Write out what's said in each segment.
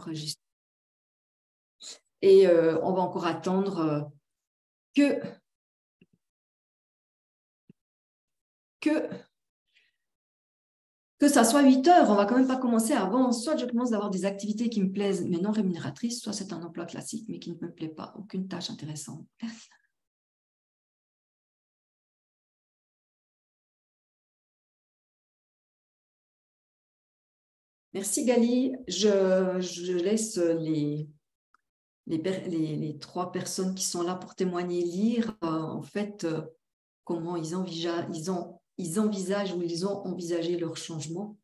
enregistrer. Et on va encore attendre que ça soit 8 heures. On ne va quand même pas commencer avant. Soit je commence à avoir des activités qui me plaisent mais non rémunératrices, soit c'est un emploi classique mais qui ne me plaît pas. Aucune tâche intéressante. Merci Gali. Je laisse les 3 personnes qui sont là pour témoigner lire en fait comment ils envisagent ou ils ont envisagé leur changement.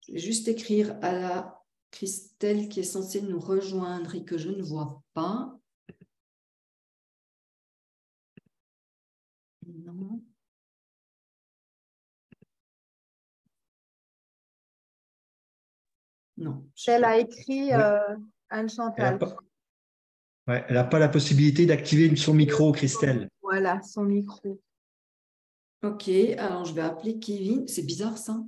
Je vais juste écrire à la Christelle qui est censée nous rejoindre et que je ne vois pas. Non. Non. Elle a écrit Anne-Chantal. Elle n'a pas la possibilité d'activer son micro, Christelle. Voilà, son micro. Ok, alors je vais appeler Kevin. C'est bizarre ça.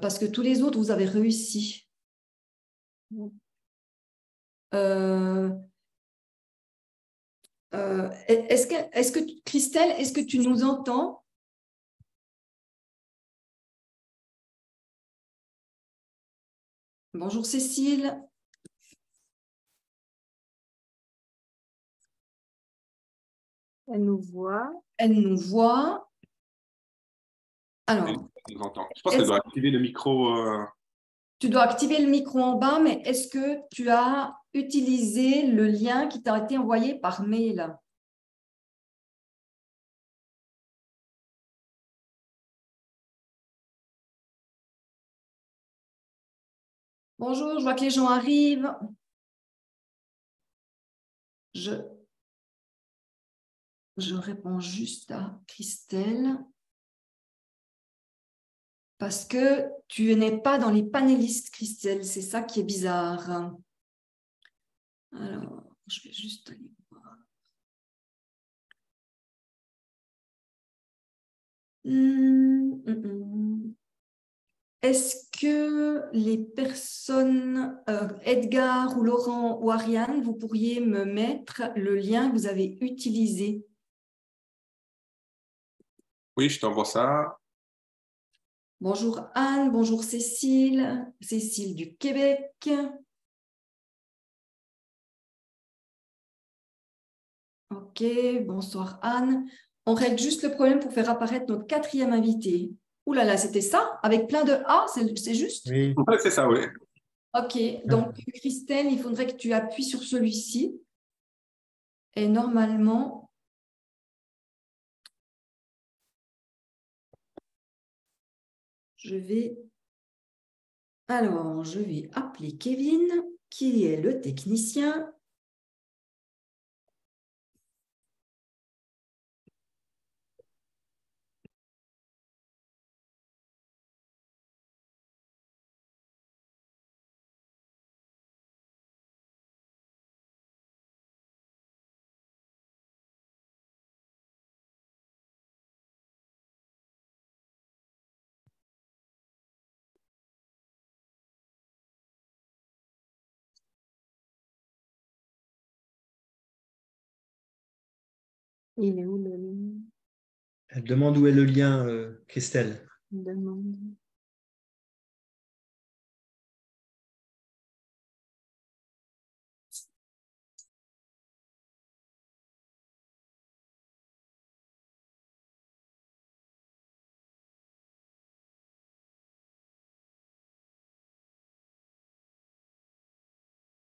Parce que tous les autres, vous avez réussi. Est-ce que Christelle, est-ce que tu nous entends? Bonjour Cécile. Elle nous voit. Elle nous voit. Alors, elle nous entend. Je pense qu'elle doit activer le micro. Tu dois activer le micro en bas, mais est-ce que tu as utilisé le lien qui t'a été envoyé par mail? Bonjour, je vois que les gens arrivent. Je réponds juste à Christelle. Parce que tu n'es pas dans les panélistes, Christelle. C'est ça qui est bizarre. Alors, je vais juste aller voir. Est-ce que les personnes, Edgar ou Laurent ou Ariane, vous pourriez me mettre le lien que vous avez utilisé? Oui, je t'envoie ça. Bonjour Anne, bonjour Cécile, Cécile du Québec. Ok, bonsoir Anne. On règle juste le problème pour faire apparaître notre 4e invité. Ouh là là, c'était ça? Avec plein de A, c'est juste? Oui. Ouais, c'est ça, oui. Ok, donc Christelle, il faudrait que tu appuies sur celui-ci. Et normalement... je vais appeler Kevin, qui est le technicien. Il est où le lien? Elle demande où est le lien, Christelle. Il demande.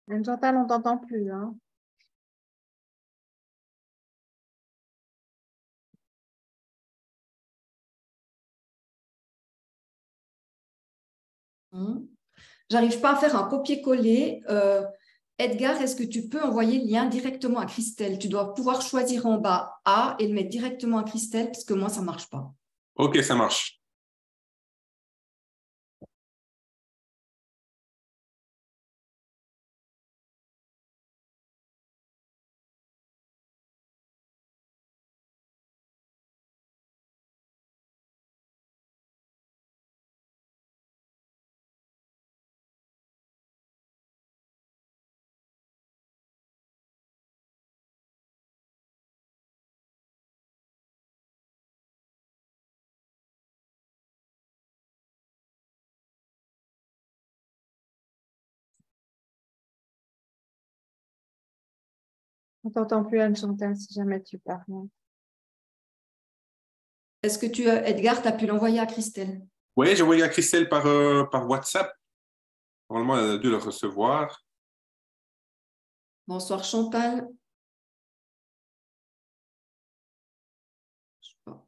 Anne-Chantal, on ne t'entend plus. Hein? J'arrive pas à faire un copier-coller. Edgar, est-ce que tu peux envoyer le lien directement à Christelle? Tu dois pouvoir choisir en bas A et le mettre directement à Christelle parce que moi, ça ne marche pas. Ok, ça marche. On t'entend plus, Anne-Chantal, si jamais tu parles. Est-ce que Edgar, tu as pu l'envoyer à Christelle? Oui, j'ai envoyé à Christelle par WhatsApp. Normalement, elle a dû le recevoir. Bonsoir Chantal. Je sais pas,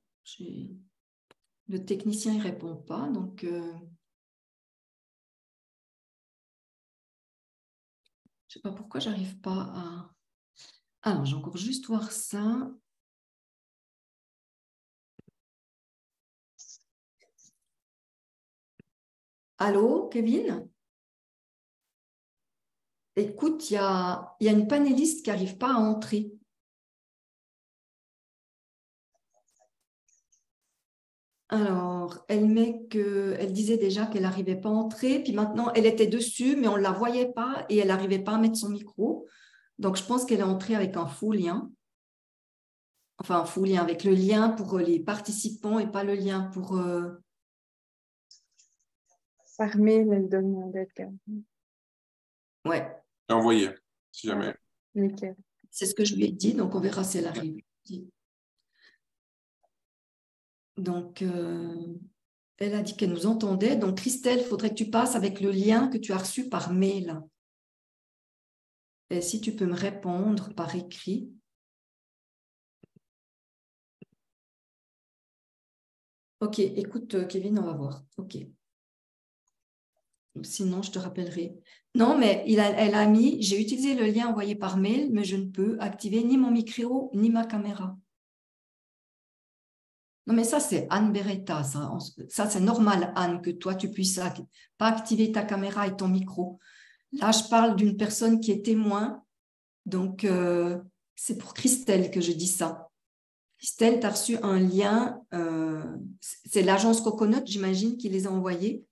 le technicien ne répond pas, donc je ne sais pas pourquoi j'arrive pas à... Ah non, j'ai encore juste voir ça. Allô, Kevin? Écoute, il y a une panéliste qui n'arrive pas à entrer. Alors, elle disait déjà qu'elle n'arrivait pas à entrer, puis maintenant, elle était dessus, mais on ne la voyait pas et elle n'arrivait pas à mettre son micro. Donc, je pense qu'elle est entrée avec un faux lien. Enfin, un faux lien avec le lien pour les participants et pas le lien pour... Par mail, elle demande d'être. Ouais, J'ai envoyé, si jamais. Nickel. c'est ce que je lui ai dit, donc on verra si elle arrive. Donc, elle a dit qu'elle nous entendait. Donc, Christelle, il faudrait que tu passes avec le lien que tu as reçu par mail. Et si tu peux me répondre par écrit. Ok, écoute, Kevin, on va voir. Ok. Sinon, je te rappellerai. Non, mais elle a mis, j'ai utilisé le lien envoyé par mail, mais je ne peux activer ni mon micro, ni ma caméra. Non, mais ça, c'est Anne Beretta. Ça, c'est normal, Anne, que toi, tu puisses pas activer ta caméra et ton micro. Là, je parle d'une personne qui est témoin. Donc, c'est pour Christelle que je dis ça. Christelle, tu as reçu un lien. C'est l'agence Coconut, j'imagine, qui les a envoyés.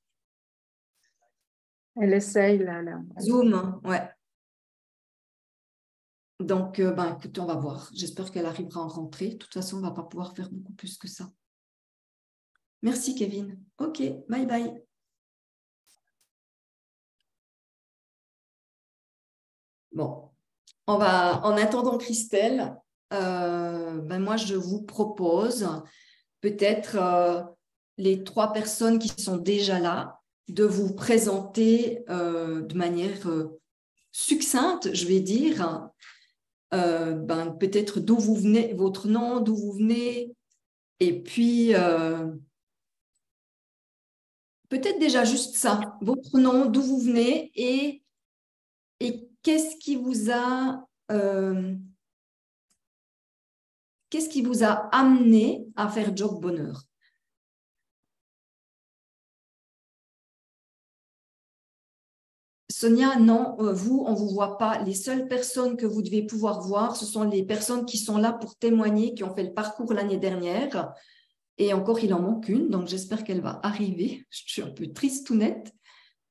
Elle essaye, là. Zoom, ouais. Donc, écoute, on va voir. J'espère qu'elle arrivera à rentrer. De toute façon, on ne va pas pouvoir faire beaucoup plus que ça. Merci, Kevin. OK, bye bye. Bon, en attendant Christelle, moi, je vous propose peut-être les 3 personnes qui sont déjà là, de vous présenter de manière succincte, je vais dire, peut-être d'où vous venez, votre nom, d'où vous venez, et puis peut-être déjà juste ça, votre nom, d'où vous venez, et qu'est-ce qui vous a amené à faire Job Bonheur? Sonia, non, vous, on ne vous voit pas. Les seules personnes que vous devez pouvoir voir, ce sont les personnes qui sont là pour témoigner, qui ont fait le parcours l'année dernière. Et encore, il en manque une, donc j'espère qu'elle va arriver. Je suis un peu triste ou nette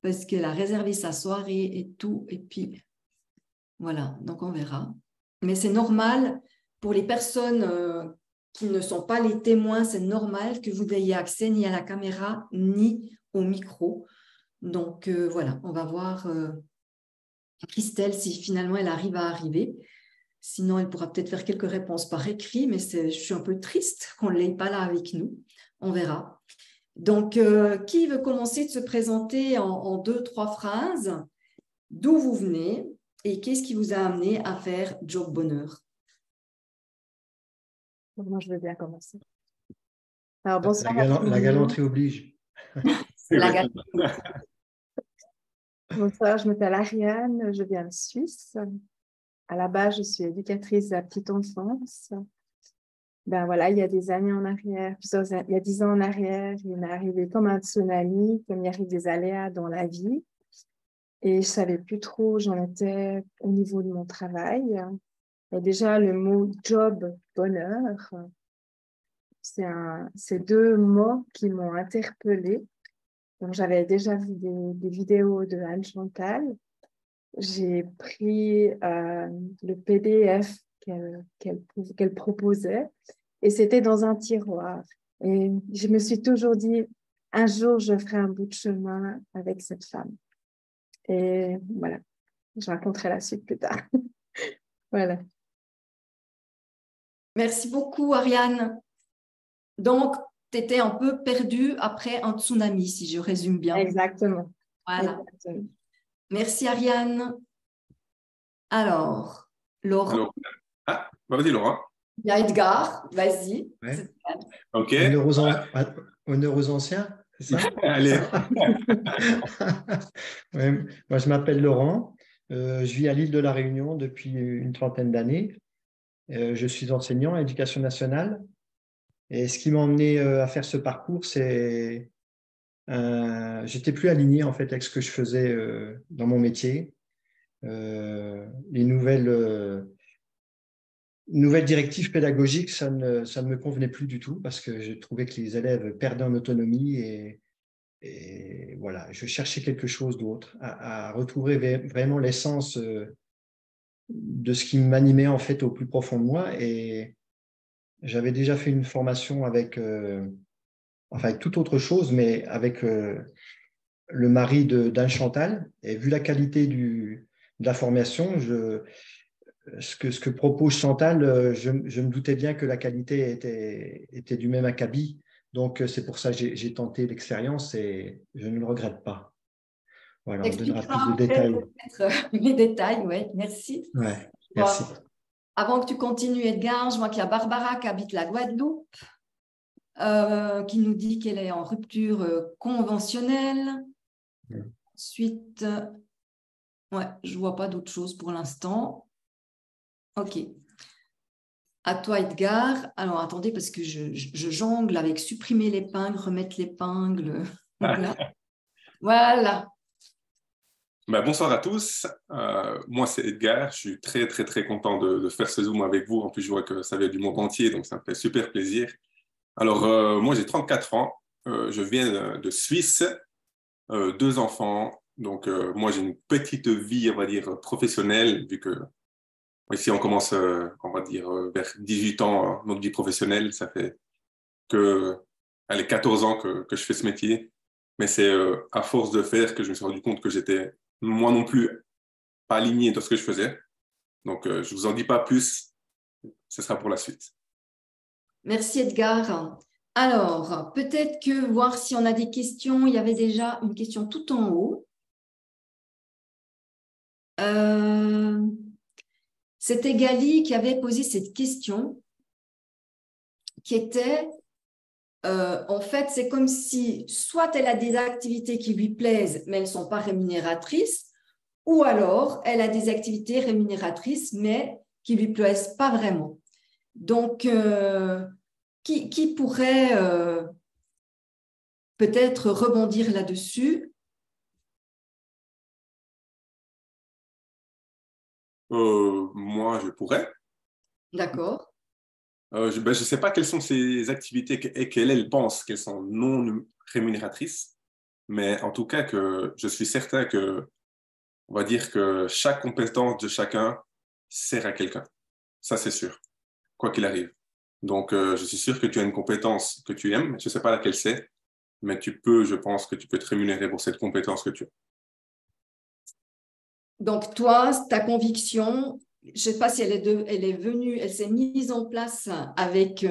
parce qu'elle a réservé sa soirée et tout. Et puis, voilà, donc on verra. Mais c'est normal pour les personnes qui ne sont pas les témoins, c'est normal que vous n'ayez accès ni à la caméra ni au micro. Donc, voilà, on va voir Christelle si finalement elle arrive à arriver. Sinon, elle pourra peut-être faire quelques réponses par écrit, mais je suis un peu triste qu'on ne l'ait pas là avec nous. On verra. Donc, qui veut commencer de se présenter en 2-3 phrases? D'où vous venez et qu'est-ce qui vous a amené à faire Job Bonheur? Moi, je veux bien commencer. Alors, La, bonsoir. la galanterie oblige. C'est la galère. Bonsoir, je m'appelle Ariane, je viens de Suisse. À la base, je suis éducatrice de la petite enfance. Ben voilà, il y a des années en arrière, il y a 10 ans en arrière, il m'est arrivé comme un tsunami, comme il arrive des aléas dans la vie. Et je ne savais plus trop où j'en étais au niveau de mon travail. Et déjà, le mot job, bonheur, c'est deux mots qui m'ont interpellée. Donc, j'avais déjà vu des vidéos de Anne Chantal. J'ai pris le PDF qu'elle proposait et c'était dans un tiroir. Et je me suis toujours dit, un jour, je ferai un bout de chemin avec cette femme. Et voilà, je raconterai la suite plus tard. Voilà. Merci beaucoup, Ariane. Donc, tu étais un peu perdue après un tsunami, si je résume bien. Exactement. Voilà. Exactement. Merci, Ariane. Alors, Laurent. Alors, vas-y, Laurent. Il y a Edgar, vas-y. Ouais. OK. Honneur aux anciens, c'est ça? Allez. Ouais. Moi, je m'appelle Laurent. Je vis à l'île de la Réunion depuis une trentaine d'années. Je suis enseignant à l'éducation nationale. Et ce qui m'a emmené à faire ce parcours, c'est j'étais plus aligné en fait avec ce que je faisais dans mon métier. Les nouvelles directives pédagogiques, ça ne me convenait plus du tout parce que je trouvais que les élèves perdaient en autonomie et voilà, je cherchais quelque chose d'autre, à retrouver vraiment l'essence de ce qui m'animait en fait au plus profond de moi. Et j'avais déjà fait une formation avec toute autre chose, mais avec le mari d'Anne Chantal. Et vu la qualité de la formation, ce que propose Chantal, je me doutais bien que la qualité était du même acabit. Donc, c'est pour ça que j'ai tenté l'expérience et je ne le regrette pas. Voilà, on donnera plus de détails. Les détails, oui, merci. Ouais, merci. Avant que tu continues, Edgar, je vois qu'il y a Barbara qui habite la Guadeloupe, qui nous dit qu'elle est en rupture conventionnelle. Ensuite, ouais, je ne vois pas d'autre chose pour l'instant. OK. À toi, Edgar. Alors, attendez, parce que je jongle avec supprimer l'épingle, remettre l'épingle. Voilà. Bonsoir à tous. Moi, c'est Edgar. Je suis très, très, très content de faire ce Zoom avec vous. En plus, je vois que ça vient du monde entier, donc ça me fait super plaisir. Alors, moi, j'ai 34 ans. Je viens de Suisse, 2 enfants. Donc, moi, j'ai une petite vie, on va dire, professionnelle, vu que ici, on commence, on va dire, vers 18 ans, notre vie professionnelle. Ça fait allez, 14 ans que je fais ce métier. Mais c'est à force de faire que je me suis rendu compte que j'étais, moi non plus, pas aligné dans ce que je faisais. Donc, je ne vous en dis pas plus. Ce sera pour la suite. Merci, Edgar. Alors, peut-être que voir si on a des questions. Il y avait déjà une question tout en haut. C'était Gali qui avait posé cette question qui était, en fait, c'est comme si soit elle a des activités qui lui plaisent, mais elles ne sont pas rémunératrices, ou alors elle a des activités rémunératrices, mais qui ne lui plaisent pas vraiment. Donc, qui pourrait peut-être rebondir là-dessus? Moi, je pourrais. D'accord. Je ne sais pas quelles sont ces activités et qu'elle pense qu'elles sont non rémunératrices, mais en tout cas, que je suis certain que, on va dire que chaque compétence de chacun sert à quelqu'un. Ça, c'est sûr, quoi qu'il arrive. Donc, je suis sûr que tu as une compétence que tu aimes, je ne sais pas laquelle c'est, mais je pense que tu peux te rémunérer pour cette compétence que tu as. Donc, toi, ta conviction, je ne sais pas si elle est venue, elle s'est mise en place avec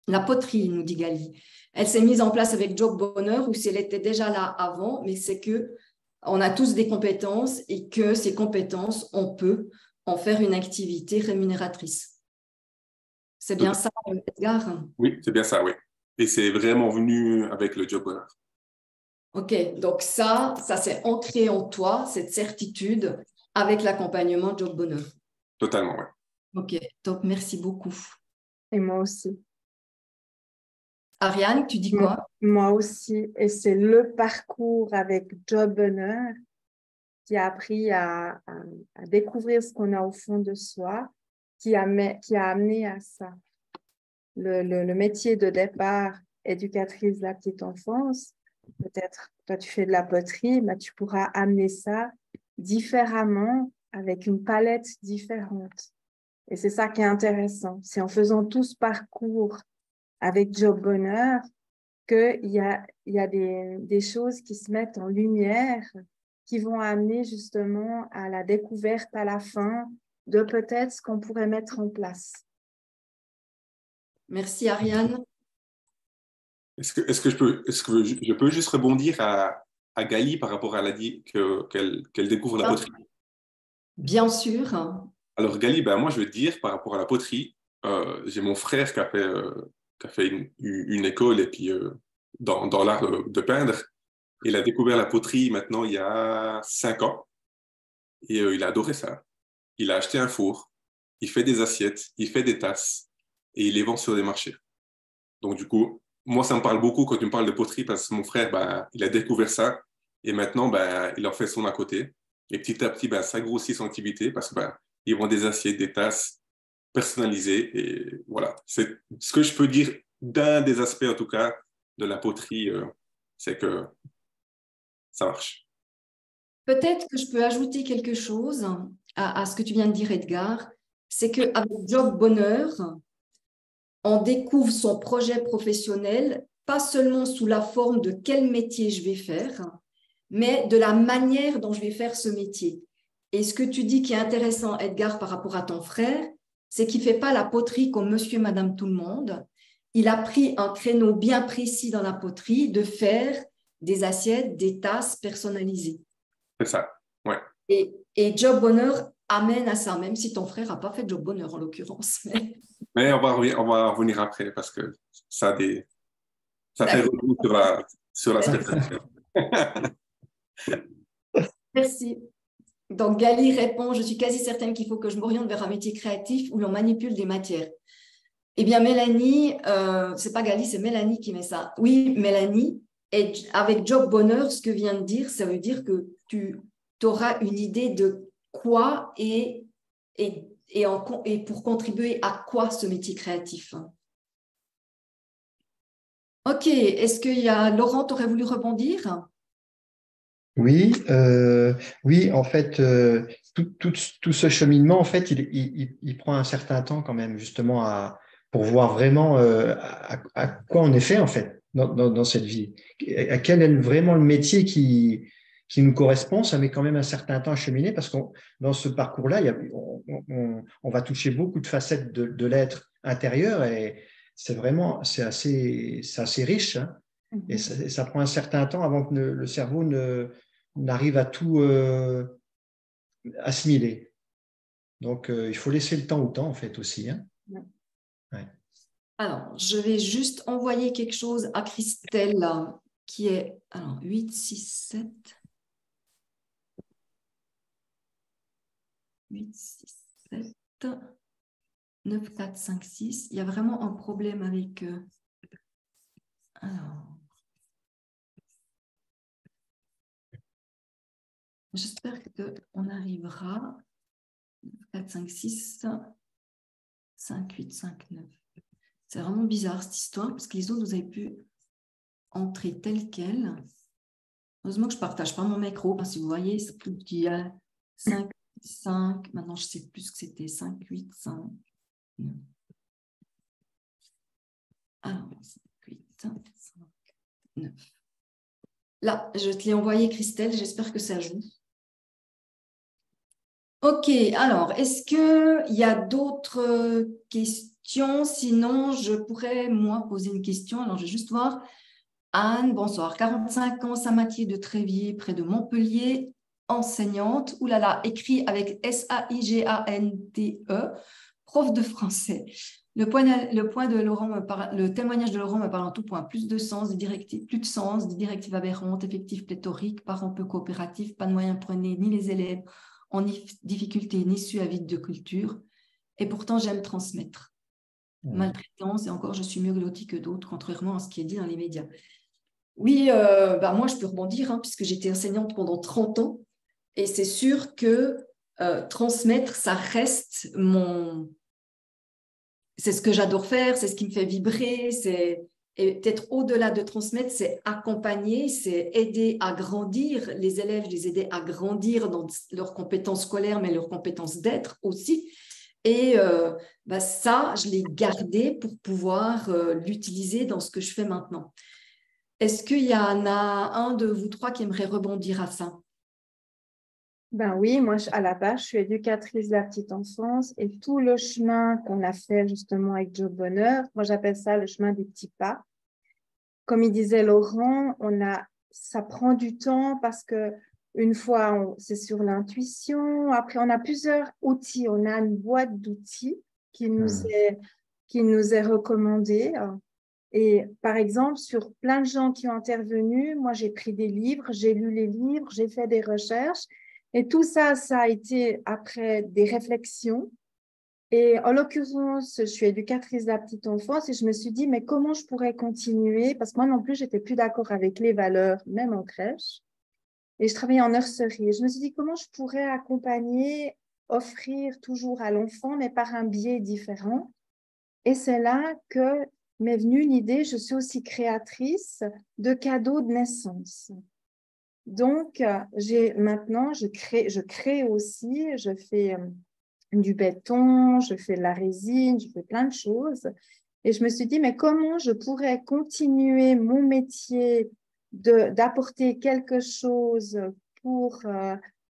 la poterie, nous dit Gali. Elle s'est mise en place avec Job Bonheur ou si elle était déjà là avant, mais c'est que on a tous des compétences et que ces compétences, on peut en faire une activité rémunératrice. C'est bien ça, Edgar? Oui, c'est bien ça, oui. Et c'est vraiment venu avec le Job Bonheur. OK, donc ça s'est ancré en toi, cette certitude, avec l'accompagnement Job Bonheur. Totalement, oui. OK, top, merci beaucoup. Et moi aussi. Ariane, tu dis quoi? Moi aussi. Et c'est le parcours avec Job Bonheur qui a appris à découvrir ce qu'on a au fond de soi, qui a amené à ça. Le métier de départ, éducatrice de la petite enfance, peut-être toi tu fais de la poterie, mais tu pourras amener ça différemment, avec une palette différente. Et c'est ça qui est intéressant. C'est en faisant tout ce parcours avec Job Bonheur qu'il y a des choses qui se mettent en lumière, qui vont amener justement à la découverte à la fin de peut-être ce qu'on pourrait mettre en place. Merci Ariane. Est-ce que je peux juste rebondir à Gali par rapport à elle a dit qu'elle découvre la poterie. Bien sûr. Alors Gali, ben, moi je veux te dire par rapport à la poterie, j'ai mon frère qui a fait une école et puis dans l'art de peindre. Il a découvert la poterie maintenant il y a 5 ans et il a adoré ça. Il a acheté un four, il fait des assiettes, il fait des tasses et il les vend sur des marchés. Donc du coup, moi ça me parle beaucoup quand tu me parles de poterie parce que mon frère, ben, il a découvert ça et maintenant ben, il en fait son à côté. Et petit à petit, ben, ça grossit son activité parce que ben, ils vendent des assiettes, des tasses personnalisées et voilà. C'est ce que je peux dire d'un des aspects en tout cas de la poterie, c'est que ça marche. Peut-être que je peux ajouter quelque chose à ce que tu viens de dire, Edgar. C'est qu'avec Job Bonheur, on découvre son projet professionnel, pas seulement sous la forme de quel métier je vais faire, mais de la manière dont je vais faire ce métier. Et ce que tu dis qui est intéressant, Edgar, par rapport à ton frère, c'est qu'il ne fait pas la poterie comme monsieur et madame tout le monde. Il a pris un créneau bien précis dans la poterie de faire des assiettes, des tasses personnalisées. C'est ça, ouais. Et Job Bonheur amène à ça, même si ton frère n'a pas fait Job Bonheur en l'occurrence. Mais on va revenir après parce que ça fait retour sur la spectacle. Merci. Donc, Gali répond, je suis quasi certaine qu'il faut que je m'oriente vers un métier créatif où l'on manipule des matières. Eh bien, Mélanie, c'est pas Gali, c'est Mélanie qui met ça. Oui, Mélanie, et avec Job Bonheur, ce que vient de dire, ça veut dire que tu auras une idée de quoi et pour contribuer à quoi ce métier créatif. Ok, est-ce qu'il y a Laurent, tu aurais voulu rebondir? Oui, oui, en fait, tout ce cheminement, en fait, il prend un certain temps quand même, justement, pour voir vraiment à quoi on est fait, en fait, dans cette vie. À quel est vraiment le métier qui nous correspond. Ça met quand même un certain temps à cheminer parce que dans ce parcours-là, on va toucher beaucoup de facettes de l'être intérieur et c'est assez riche, hein. Et ça prend un certain temps avant que le cerveau n'arrive à tout assimiler. Donc, il faut laisser le temps au temps, en fait, aussi, hein. Ouais. Alors, je vais juste envoyer quelque chose à Christelle, qui est 8, 6, 7. 8, 6, 7, 9, 4, 5, 6. Il y a vraiment un problème avec... Alors... J'espère qu'on arrivera. 4, 5, 6, 5, 8, 5, 9. C'est vraiment bizarre cette histoire, parce que les autres, vous avez pu entrer tel quel. Heureusement que je ne partage pas mon micro, parce que vous voyez, c'est plus qu'il y a 5, 5. Maintenant, je ne sais plus ce que c'était. 5, 8, 5, 9. Alors, 5, 8, 5, 9. Là, je te l'ai envoyé, Christelle. J'espère que ça joue. Ok, alors, est-ce qu'il y a d'autres questions? Sinon, je pourrais, moi, poser une question. Alors, je vais juste voir. Anne, bonsoir. 45 ans, Saint-Mathieu-de-Tréviers, près de Montpellier, enseignante. Ouh là là, écrit avec S-A-I-G-A-N-T-E, prof de français. Le témoignage de Laurent me parle en tout point. Plus de directives aberrantes, effectifs pléthoriques, parents peu coopératifs, pas de moyens pour aider ni les élèves en difficulté ni su à vide de culture. Et pourtant, j'aime transmettre. maltraitance, et encore, je suis mieux lotie que d'autres, contrairement à ce qui est dit dans les médias. Oui, moi, je peux rebondir, hein, puisque j'étais enseignante pendant 30 ans, et c'est sûr que transmettre, ça reste c'est ce que j'adore faire, c'est ce qui me fait vibrer, et peut-être au-delà de transmettre, c'est accompagner, c'est aider à grandir les élèves, les aider à grandir dans leurs compétences scolaires, mais leurs compétences d'être aussi. Et ça, je l'ai gardé pour pouvoir l'utiliser dans ce que je fais maintenant. Est-ce qu'il y en a un de vous trois qui aimerait rebondir à ça? Ben oui, moi, à la base, je suis éducatrice de la petite enfance et tout le chemin qu'on a fait justement avec Job Bonheur, moi, j'appelle ça le chemin des petits pas. Comme il disait Laurent, ça prend du temps parce que une fois, c'est sur l'intuition. Après, on a plusieurs outils. On a une boîte d'outils qui nous est recommandée. Et par exemple, sur plein de gens qui ont intervenu, moi, j'ai pris des livres, j'ai lu les livres, j'ai fait des recherches. Et tout ça, ça a été après des réflexions. Et en l'occurrence, je suis éducatrice de la petite enfance et je me suis dit, mais comment je pourrais continuer? Parce que moi non plus, j'étais plus d'accord avec les valeurs, même en crèche. Et je travaillais en nurserie. Et je me suis dit, comment je pourrais accompagner, offrir toujours à l'enfant, mais par un biais différent. Et c'est là que m'est venue l'idée, je suis aussi créatrice de cadeaux de naissance. Donc, maintenant, je crée aussi, je fais du béton, je fais de la résine, je fais plein de choses. Et je me suis dit, mais comment je pourrais continuer mon métier d'apporter quelque chose pour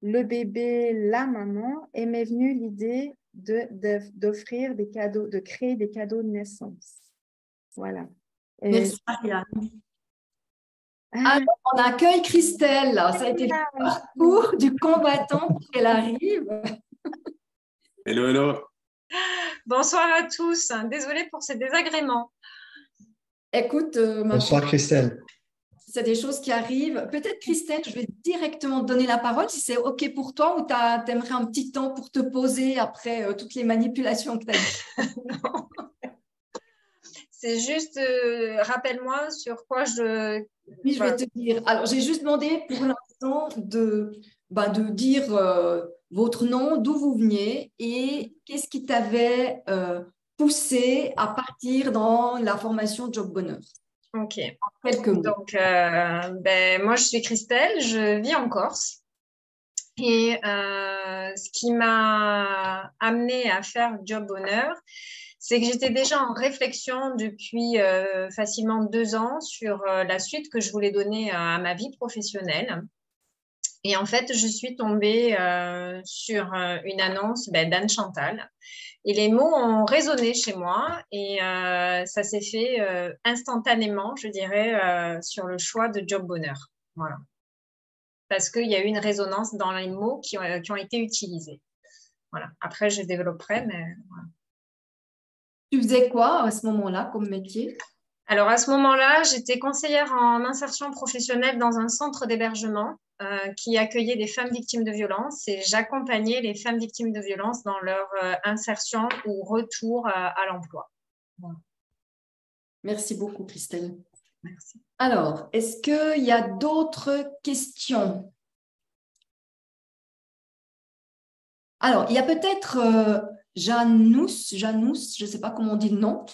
le bébé, la maman, et m'est venue l'idée d'offrir des cadeaux, de créer des cadeaux de naissance. Voilà. Et Merci, Marianne. Alors, on accueille Christelle. Ça a été le parcours du combattant pour qu'elle arrive. Hello, hello. Bonsoir à tous. Désolée pour ces désagréments. Écoute, bonsoir Christelle. c'est des choses qui arrivent. Peut-être Christelle, je vais directement te donner la parole si c'est OK pour toi ou tu aimerais un petit temps pour te poser après toutes les manipulations que tu as dit. Non. C'est juste, rappelle-moi sur quoi je... Oui, je vais te dire. Alors, j'ai juste demandé pour l'instant de dire votre nom, d'où vous veniez et qu'est-ce qui t'avait poussé à partir dans la formation Job Bonheur. Ok. En quelques mots. Donc, moi, je suis Christelle, je vis en Corse. Et ce qui m'a amenée à faire Job Bonheur, c'est que j'étais déjà en réflexion depuis facilement 2 ans sur la suite que je voulais donner à ma vie professionnelle. Et en fait, je suis tombée sur une annonce d'Anne Chantal. Et les mots ont résonné chez moi et ça s'est fait instantanément, je dirais, sur le choix de Job Bonheur. Voilà. Parce qu'il y a eu une résonance dans les mots qui ont été utilisés. Voilà. Après, je développerai, mais voilà. Tu faisais quoi à ce moment-là comme métier? Alors, à ce moment-là, j'étais conseillère en insertion professionnelle dans un centre d'hébergement qui accueillait des femmes victimes de violences et j'accompagnais les femmes victimes de violences dans leur insertion ou retour à l'emploi. Voilà. Merci beaucoup, Christelle. Merci. Alors, est-ce qu'il y a d'autres questions? Alors, il y a peut-être Janous, je ne sais pas comment on dit le nom.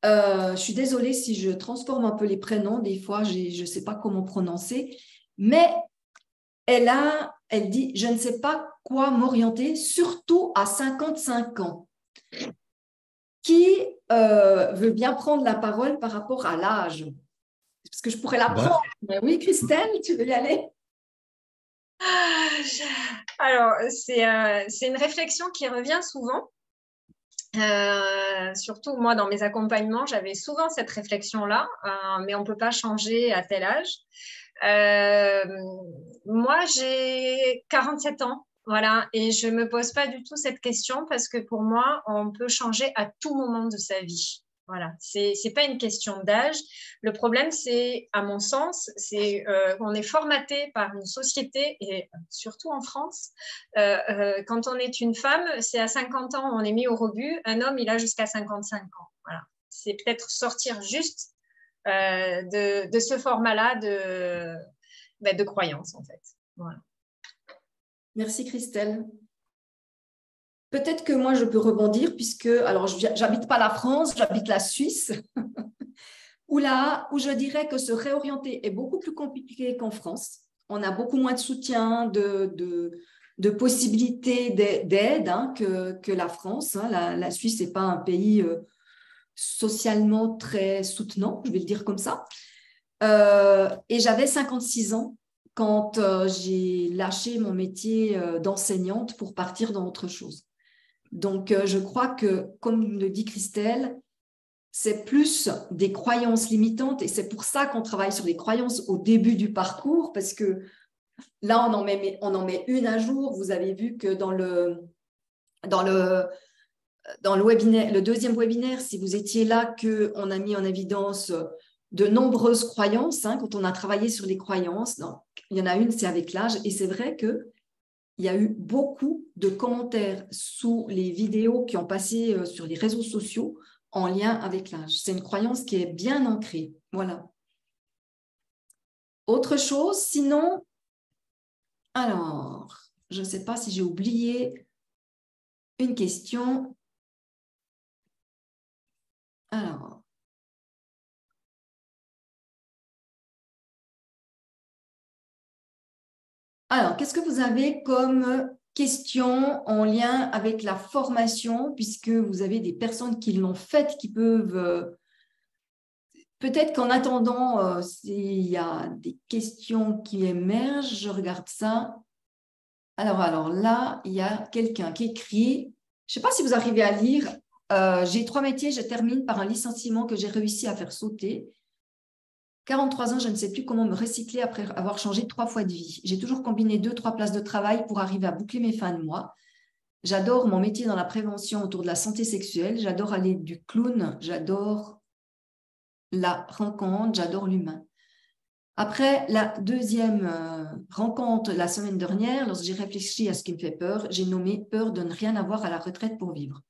Je suis désolée si je transforme un peu les prénoms. Des fois, je ne sais pas comment prononcer. Mais elle dit « Je ne sais pas quoi m'orienter, surtout à 55 ans ». Qui veut bien prendre la parole par rapport à l'âge? Parce que je pourrais la prendre. Mais oui, Christelle, tu veux y aller? Alors, c'est une réflexion qui revient souvent. Surtout moi dans mes accompagnements, j'avais souvent cette réflexion-là, mais on ne peut pas changer à tel âge. Moi, j'ai 47 ans, voilà, et je ne me pose pas du tout cette question parce que pour moi, on peut changer à tout moment de sa vie. Voilà, c'est pas une question d'âge. Le problème, c'est, à mon sens, c'est qu'on est formaté par une société, et surtout en France, quand on est une femme, c'est à 50 ans, on est mis au rebut. Un homme, il a jusqu'à 55 ans. Voilà. C'est peut-être sortir juste de ce format-là de croyance, en fait. Voilà. Merci Christelle. Peut-être que moi, je peux rebondir puisque, alors, j'habite pas la France, j'habite la Suisse, où je dirais que se réorienter est beaucoup plus compliqué qu'en France. On a beaucoup moins de soutien, de possibilités d'aide que la France. La Suisse n'est pas un pays socialement très soutenant, je vais le dire comme ça. Et j'avais 56 ans quand j'ai lâché mon métier d'enseignante pour partir dans autre chose. Donc, je crois que, comme le dit Christelle, c'est plus des croyances limitantes et c'est pour ça qu'on travaille sur les croyances au début du parcours parce que là, on en met une à jour. Vous avez vu que dans le webinaire, le deuxième webinaire, si vous étiez là, qu'on a mis en évidence de nombreuses croyances. Quand on a travaillé sur les croyances, il y en a une, c'est avec l'âge et c'est vrai que il y a eu beaucoup de commentaires sous les vidéos qui ont passé sur les réseaux sociaux en lien avec l'âge. C'est une croyance qui est bien ancrée. Voilà. Autre chose, sinon, alors, je ne sais pas si j'ai oublié une question. Alors, qu'est-ce que vous avez comme question en lien avec la formation, puisque vous avez des personnes qui l'ont faite, qui peuvent... peut-être qu'en attendant, s'il y a des questions qui émergent, je regarde ça. Alors là, il y a quelqu'un qui écrit, je ne sais pas si vous arrivez à lire, j'ai 3 métiers, je termine par un licenciement que j'ai réussi à faire sauter. 43 ans, je ne sais plus comment me recycler après avoir changé 3 fois de vie. J'ai toujours combiné 2-3 places de travail pour arriver à boucler mes fins de mois. J'adore mon métier dans la prévention autour de la santé sexuelle. J'adore aller du clown. J'adore la rencontre. J'adore l'humain. Après la deuxième rencontre la semaine dernière, lorsque j'ai réfléchi à ce qui me fait peur, j'ai nommé peur de ne rien avoir à la retraite pour vivre.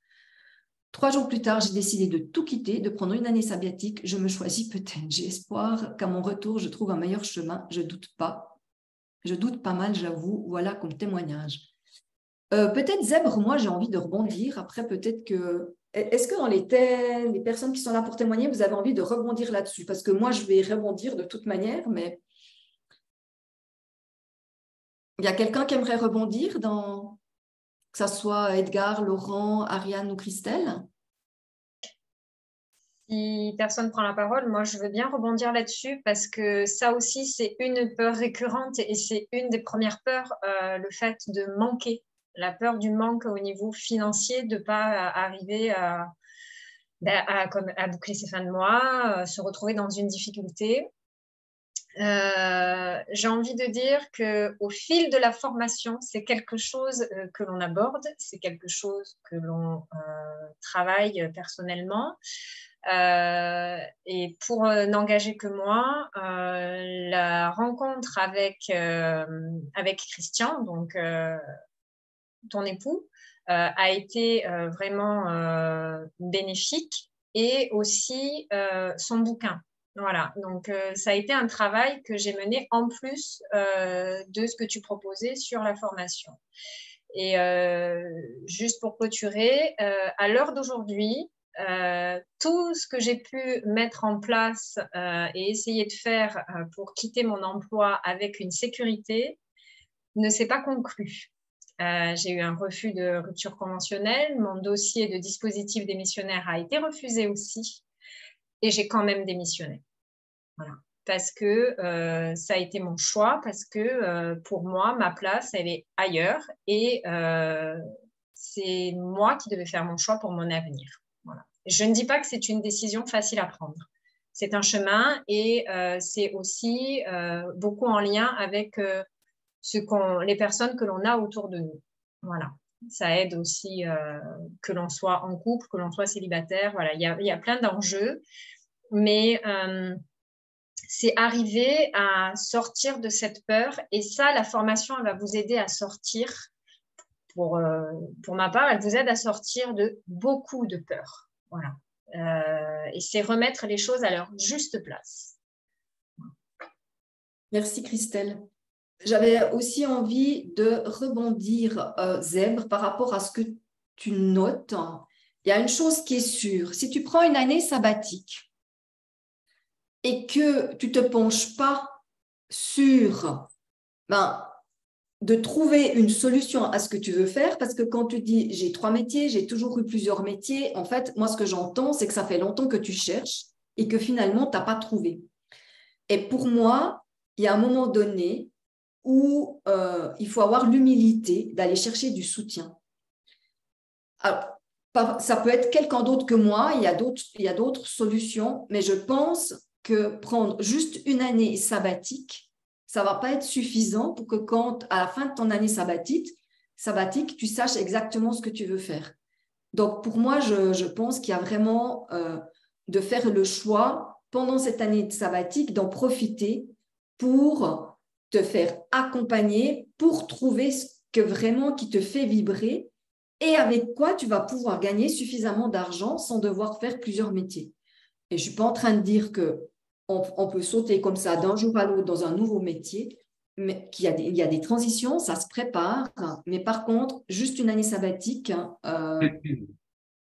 3 jours plus tard, j'ai décidé de tout quitter, de prendre une année sabbatique. Je me choisis peut-être. J'ai espoir qu'à mon retour, je trouve un meilleur chemin. Je doute pas. Je doute pas mal, j'avoue. Voilà comme témoignage. Peut-être, Zèbre, moi, j'ai envie de rebondir. Après, peut-être que... Est-ce que dans les personnes qui sont là pour témoigner, vous avez envie de rebondir là-dessus? Parce que moi, je vais rebondir de toute manière, mais... Il y a quelqu'un qui aimerait rebondir dans... que ce soit Edgar, Laurent, Ariane ou Christelle? Si personne prend la parole, moi, je veux bien rebondir là-dessus parce que ça aussi, c'est une peur récurrente et c'est une des premières peurs, le fait de manquer, la peur du manque au niveau financier, de ne pas arriver à boucler ses fins de mois, se retrouver dans une difficulté. J'ai envie de dire qu'au fil de la formation, c'est quelque chose que l'on aborde, c'est quelque chose que l'on travaille personnellement. Et pour n'engager que moi, la rencontre avec Christian, donc ton époux, a été vraiment bénéfique, et aussi son bouquin. Voilà, donc ça a été un travail que j'ai mené en plus de ce que tu proposais sur la formation. Et juste pour clôturer, à l'heure d'aujourd'hui, tout ce que j'ai pu mettre en place et essayer de faire pour quitter mon emploi avec une sécurité ne s'est pas conclu. J'ai eu un refus de rupture conventionnelle, mon dossier de dispositif démissionnaire a été refusé aussi, et j'ai quand même démissionné. Voilà. Parce que ça a été mon choix, parce que pour moi, ma place, elle est ailleurs, et c'est moi qui devais faire mon choix pour mon avenir. Voilà. Je ne dis pas que c'est une décision facile à prendre. C'est un chemin, et c'est aussi beaucoup en lien avec les personnes que l'on a autour de nous. Voilà. Ça aide aussi que l'on soit en couple, que l'on soit célibataire. Voilà, il y a plein d'enjeux. Mais c'est arriver à sortir de cette peur. Et ça, la formation, elle va vous aider à sortir. Pour ma part, elle vous aide à sortir de beaucoup de peurs. Voilà. Et c'est remettre les choses à leur juste place. Merci Christelle. J'avais aussi envie de rebondir, Zèbre, par rapport à ce que tu notes. Il y a une chose qui est sûre. Si tu prends une année sabbatique et que tu ne te penches pas sur de trouver une solution à ce que tu veux faire, parce que quand tu dis « j'ai 3 métiers, j'ai toujours eu plusieurs métiers », en fait, moi, ce que j'entends, c'est que ça fait longtemps que tu cherches et que finalement, tu n'as pas trouvé. Et pour moi, il y a un moment donné où il faut avoir l'humilité d'aller chercher du soutien. Alors, ça peut être quelqu'un d'autre que moi, il y a d'autres solutions, mais je pense que prendre juste une année sabbatique, ça ne va pas être suffisant pour que quand, à la fin de ton année sabbatique, tu saches exactement ce que tu veux faire. Donc, pour moi, je pense qu'il y a vraiment de faire le choix pendant cette année sabbatique, d'en profiter pour te faire accompagner, pour trouver ce que vraiment qui te fait vibrer et avec quoi tu vas pouvoir gagner suffisamment d'argent sans devoir faire plusieurs métiers. Et je ne suis pas en train de dire qu'on peut sauter comme ça d'un jour à l'autre dans un nouveau métier, mais il y a des transitions, ça se prépare. Mais par contre, juste une année sabbatique,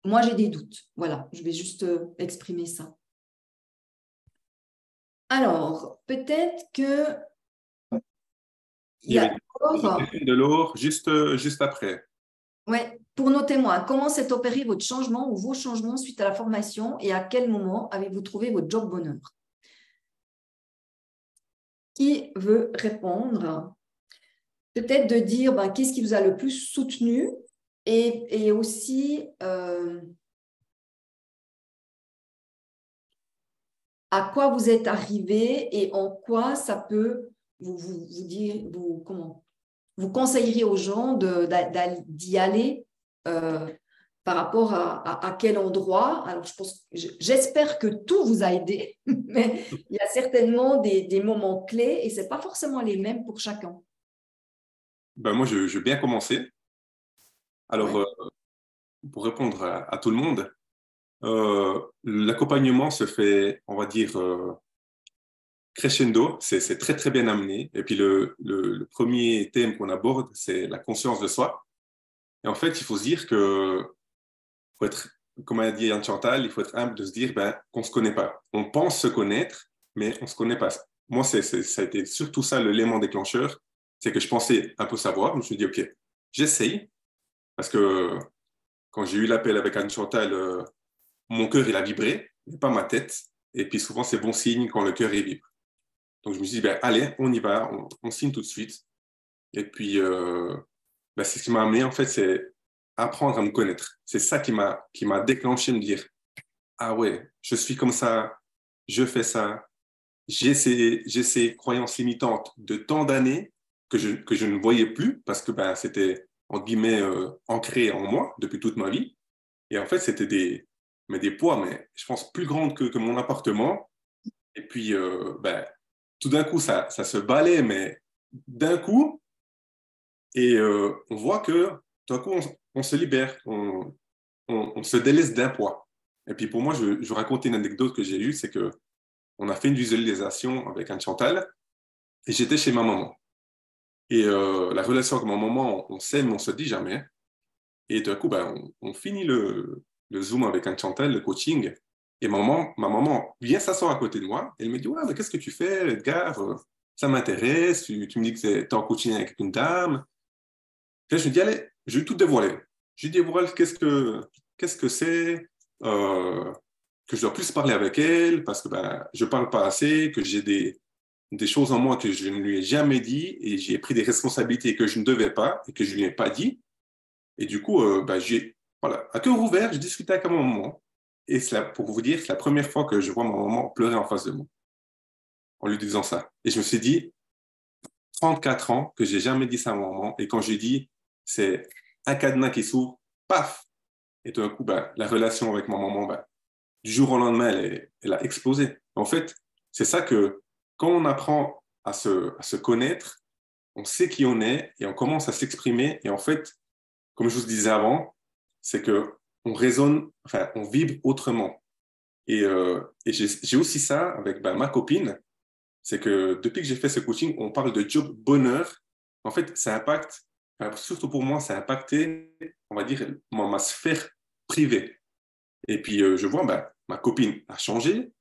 moi j'ai des doutes. Voilà, je vais juste exprimer ça. Alors, peut-être que il y avait de l'or juste après. Oui, pour nos témoins, comment s'est opéré votre changement ou vos changements suite à la formation et à quel moment avez-vous trouvé votre job bonheur? Qui veut répondre? Peut-être de dire qu'est-ce qui vous a le plus soutenu et aussi à quoi vous êtes arrivé et en quoi ça peut vous dire, vous conseilleriez aux gens d'y aller par rapport à quel endroit. Alors, j'espère que tout vous a aidé, mais il y a certainement des moments clés et ce n'est pas forcément les mêmes pour chacun. Moi, je veux bien commencer. Alors, ouais. Pour répondre à tout le monde, l'accompagnement se fait, on va dire, crescendo, c'est très, très bien amené. Et puis, le premier thème qu'on aborde, c'est la conscience de soi. Et en fait, il faut se dire que, comme a dit Anne Chantal, il faut être humble de se dire qu'on ne se connaît pas. On pense se connaître, mais on ne se connaît pas. Moi, ça a été surtout ça l'élément déclencheur. C'est que je pensais un peu savoir. Je me suis dit, OK, j'essaye. Parce que quand j'ai eu l'appel avec Anne Chantal, mon cœur, il a vibré, mais pas ma tête. Et puis souvent, c'est bon signe quand le cœur, il vibre. Donc, je me suis dit, allez, on y va, on signe tout de suite. Et puis, c'est ce qui m'a amené, en fait, c'est apprendre à me connaître. C'est ça qui m'a déclenché, me dire, ah ouais, je suis comme ça, je fais ça. J'ai ces croyances limitantes de tant d'années que je ne voyais plus parce que c'était, entre guillemets, ancré en moi depuis toute ma vie. Et en fait, c'était des poids, mais je pense plus grands que mon appartement. Et puis, tout d'un coup, ça se balaye, mais d'un coup, et on voit que tout d'un coup, on se libère, on se délaisse d'un poids. Et puis pour moi, je raconte une anecdote que j'ai eue, c'est qu'on a fait une visualisation avec Anne Chantal, et j'étais chez ma maman. Et la relation avec ma maman, on s'aime, on se dit jamais. Et tout d'un coup, on finit le Zoom avec Anne Chantal, le coaching, et ma maman vient s'asseoir à côté de moi, et elle me dit, ouais, mais qu'est-ce que tu fais, Edgar? Ça m'intéresse, tu me dis que tu es en coaching avec une dame. Puis là, je me dis, allez, je vais tout dévoiler. Je lui dévoile qu'est-ce que c'est, que je dois plus parler avec elle, parce que je ne parle pas assez, que j'ai des choses en moi que je ne lui ai jamais dit, et j'ai pris des responsabilités que je ne devais pas, et que je ne lui ai pas dit. Et du coup, voilà, à cœur ouvert, je discutais avec ma maman. Et pour vous dire, c'est la première fois que je vois ma maman pleurer en face de moi, en lui disant ça. Et je me suis dit, 34 ans que je n'ai jamais dit ça à ma maman, et quand j'ai dit, c'est un cadenas qui s'ouvre, paf. Et tout d'un coup, la relation avec ma maman, du jour au lendemain, elle a explosé. En fait, c'est ça que quand on apprend à se connaître, on sait qui on est et on commence à s'exprimer. Et en fait, comme je vous disais avant, c'est qu'on résonne, enfin, on vibre autrement. Et j'ai aussi ça avec ma copine, c'est que depuis que j'ai fait ce coaching, on parle de job bonheur. En fait, ça impacte, surtout pour moi, ça a impacté, on va dire, ma sphère privée. Et puis, je vois, ma copine a changé,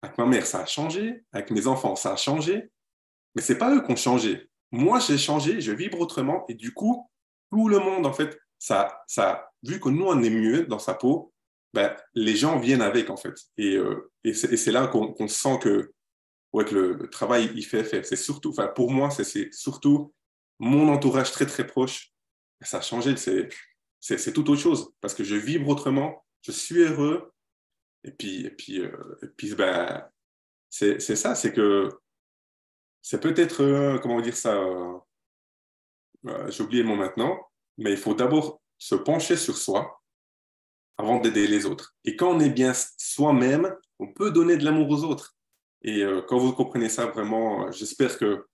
avec ma mère, ça a changé, avec mes enfants, ça a changé, mais c'est pas eux qui ont changé. Moi, j'ai changé, je vibre autrement, et du coup, tout le monde, en fait, vu que nous, on est mieux dans sa peau, les gens viennent avec, en fait. Et c'est là qu'on sent que le travail, il fait effet. C'est surtout, enfin, pour moi, c'est surtout mon entourage très, très proche. Ça a changé, c'est tout autre chose, parce que je vibre autrement, je suis heureux, et puis c'est ça, c'est que c'est peut-être, comment dire ça, j'ai oublié le mot maintenant, mais il faut d'abord se pencher sur soi avant d'aider les autres. Et quand on est bien soi-même, on peut donner de l'amour aux autres. Et quand vous comprenez ça vraiment, j'espère que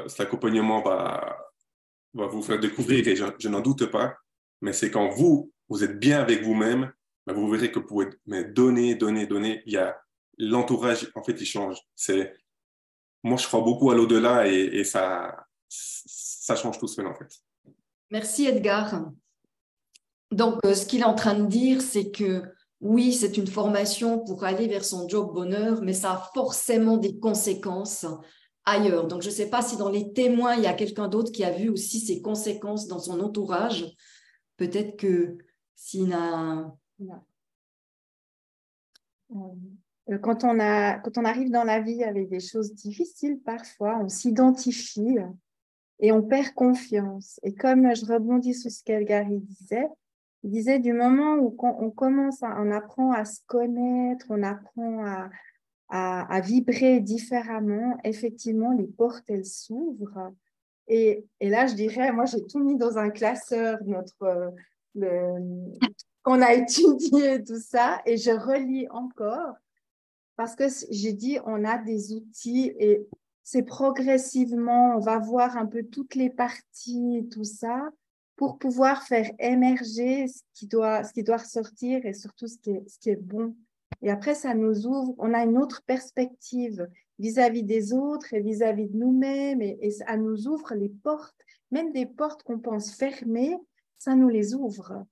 cet accompagnement va vous faire découvrir, et je n'en doute pas, mais c'est quand vous êtes bien avec vous-même, vous verrez que vous pouvez donner. Il y a l'entourage, en fait, il change. Moi, je crois beaucoup à l'au-delà et ça change tout seul, en fait. Merci Edgar. Donc, ce qu'il est en train de dire, c'est que oui, c'est une formation pour aller vers son job bonheur, mais ça a forcément des conséquences ailleurs. Donc, je ne sais pas si dans les témoins, il y a quelqu'un d'autre qui a vu aussi ces conséquences dans son entourage. Peut-être que s'il a... Quand on arrive dans la vie avec des choses difficiles, parfois, on s'identifie et on perd confiance. Et comme je rebondis sur ce qu'Edgar il disait du moment où on apprend à se connaître, on apprend à vibrer différemment, effectivement, les portes, elles s'ouvrent. Et là, je dirais, moi, j'ai tout mis dans un classeur, qu'on a étudié, tout ça, et je relis encore, parce que j'ai dit, on a des outils, et c'est progressivement, on va voir un peu toutes les parties, tout ça, pour pouvoir faire émerger ce qui doit ressortir, et surtout ce qui est bon. Et après, ça nous ouvre, on a une autre perspective vis-à-vis des autres et vis-à-vis de nous-mêmes, et ça nous ouvre les portes, même des portes qu'on pense fermées, ça nous les ouvre.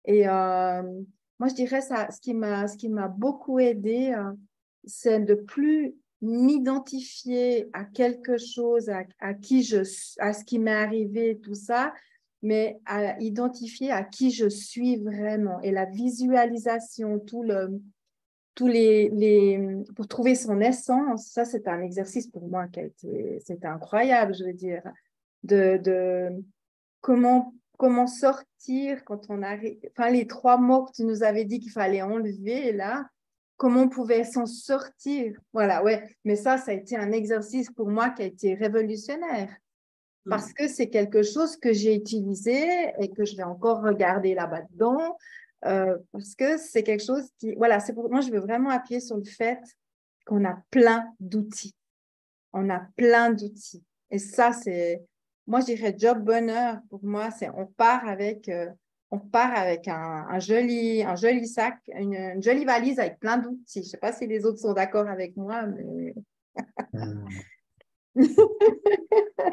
Et moi, je dirais, ça, ce qui m'a beaucoup aidé, c'est de plus m'identifier à quelque chose, à ce qui m'est arrivé, tout ça, mais à identifier à qui je suis vraiment. Et la visualisation, pour trouver son essence, ça, c'est un exercice pour moi c'était incroyable, je veux dire, de comment sortir quand on arrive, enfin, les 3 mots que tu nous avais dit qu'il fallait enlever, là, comment on pouvait s'en sortir. Voilà, ouais. Mais ça a été un exercice pour moi qui a été révolutionnaire. Parce que c'est quelque chose que j'ai utilisé et que je vais encore regarder là-bas dedans. Parce que c'est quelque chose qui... Voilà, c'est pour moi, je veux vraiment appuyer sur le fait qu'on a plein d'outils. On a plein d'outils. Et ça, c'est... Moi, je dirais job bonheur. Pour moi, c'est on part avec un joli sac, une jolie valise avec plein d'outils. Je ne sais pas si les autres sont d'accord avec moi, mais...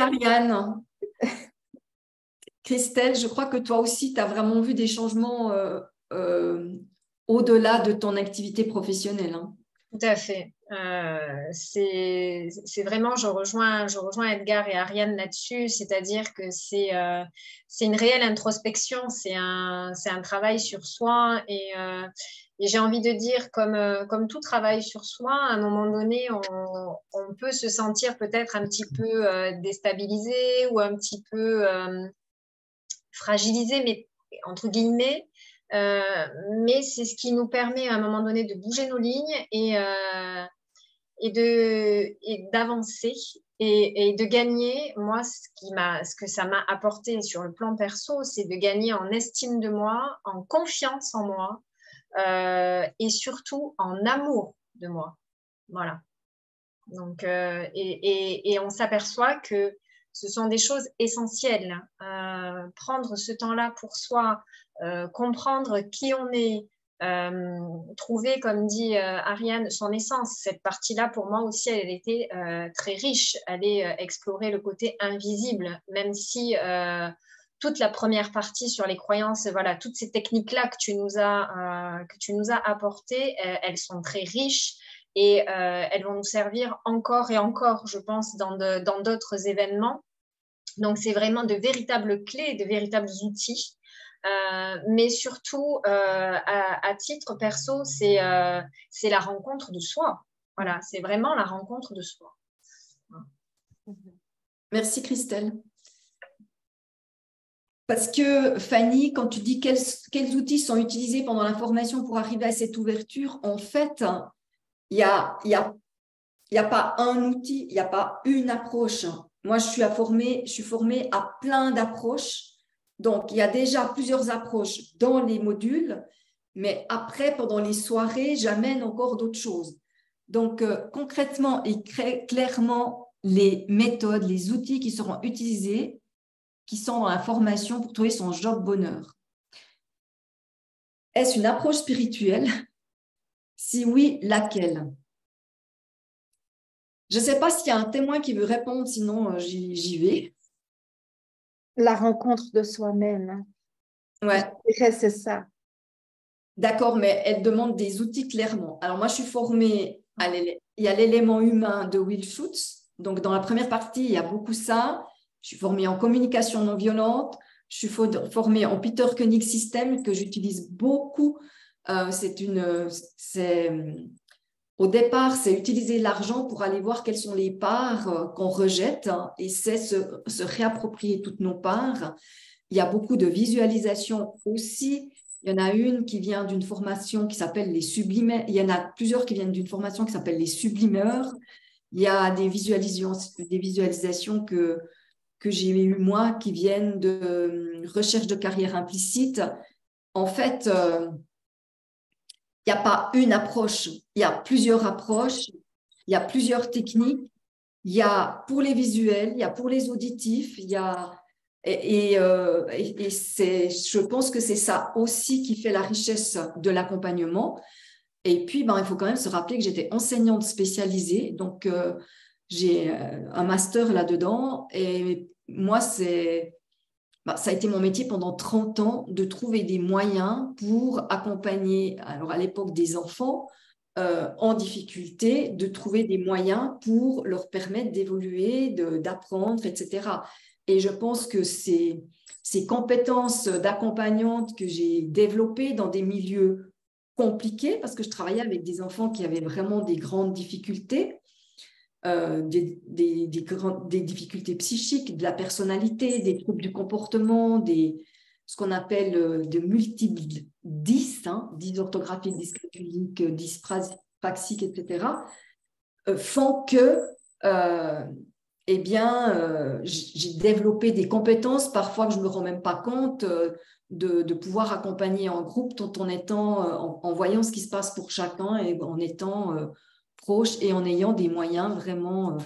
Ariane, Christelle, je crois que toi aussi, tu as vraiment vu des changements au-delà de ton activité professionnelle. Hein. Tout à fait. C'est vraiment, je rejoins Edgar et Ariane là-dessus, c'est-à-dire que c'est une réelle introspection, c'est un travail sur soi et j'ai envie de dire, comme tout travail sur soi, à un moment donné, on peut se sentir peut-être un petit peu déstabilisé ou un petit peu fragilisé, mais entre guillemets. Mais c'est ce qui nous permet à un moment donné de bouger nos lignes et et d'avancer et de gagner. Moi, ce que ça m'a apporté sur le plan perso, c'est de gagner en estime de moi, en confiance en moi et surtout en amour de moi. Voilà. Donc, et on s'aperçoit que ce sont des choses essentielles. Prendre ce temps-là pour soi, comprendre qui on est, trouver, comme dit Ariane, son essence. Cette partie-là, pour moi aussi, elle était très riche. Aller explorer le côté invisible, même si toute la première partie sur les croyances, voilà, toutes ces techniques-là que tu nous as apportées, elles sont très riches. Et elles vont nous servir encore et encore, je pense, dans d'autres événements. Donc, c'est vraiment de véritables clés, de véritables outils. Mais surtout, à titre perso, c'est la rencontre de soi. Voilà, c'est vraiment la rencontre de soi. Merci Christelle. Parce que Fanny, quand tu dis quels outils sont utilisés pendant la formation pour arriver à cette ouverture, en fait, il n'y a pas un outil, il n'y a pas une approche. Moi, je suis formée à plein d'approches. Donc, il y a déjà plusieurs approches dans les modules, mais après, pendant les soirées, j'amène encore d'autres choses. Donc, concrètement et clairement, les méthodes, les outils qui seront utilisés, qui sont dans la formation pour trouver son job bonheur. Est-ce une approche spirituelle? Si oui, laquelle? Je ne sais pas s'il y a un témoin qui veut répondre, sinon j'y vais. La rencontre de soi-même. Ouais. Je dirais c'est ça. D'accord, mais elle demande des outils clairement. Alors moi, je suis formée, il y a l'élément humain de Will Schutz. Donc dans la première partie, il y a beaucoup ça. Je suis formée en communication non violente. Je suis formée en Peter Koenig System que j'utilise beaucoup. Au départ, c'est utiliser l'argent pour aller voir quelles sont les parts qu'on rejette, hein, et c'est se réapproprier toutes nos parts. Il y a beaucoup de visualisation aussi. Il y en a une qui vient d'une formation qui s'appelle les sublimeurs. Il y en a plusieurs qui viennent d'une formation qui s'appelle les sublimeurs. Il y a des visualisations que j'ai eues moi qui viennent de recherche de carrière implicite. En fait, il n'y a pas une approche, il y a plusieurs approches, il y a plusieurs techniques. Il y a pour les visuels, il y a pour les auditifs, il y a je pense que c'est ça aussi qui fait la richesse de l'accompagnement. Et puis, il faut quand même se rappeler que j'étais enseignante spécialisée, donc j'ai un master là-dedans. Et moi, ça a été mon métier pendant 30 ans de trouver des moyens pour accompagner, alors à l'époque des enfants en difficulté, de trouver des moyens pour leur permettre d'évoluer, d'apprendre, etc. Et je pense que ces compétences d'accompagnante que j'ai développées dans des milieux compliqués, parce que je travaillais avec des enfants qui avaient vraiment des grandes difficultés, des difficultés psychiques, de la personnalité, des troubles du comportement, ce qu'on appelle de multiples dysorthographiques, dyscalculiques, dyspraxiques, etc., font que j'ai développé des compétences, parfois que je ne me rends même pas compte, de pouvoir accompagner en groupe tout en voyant ce qui se passe pour chacun et en étant proche et en ayant des moyens, vraiment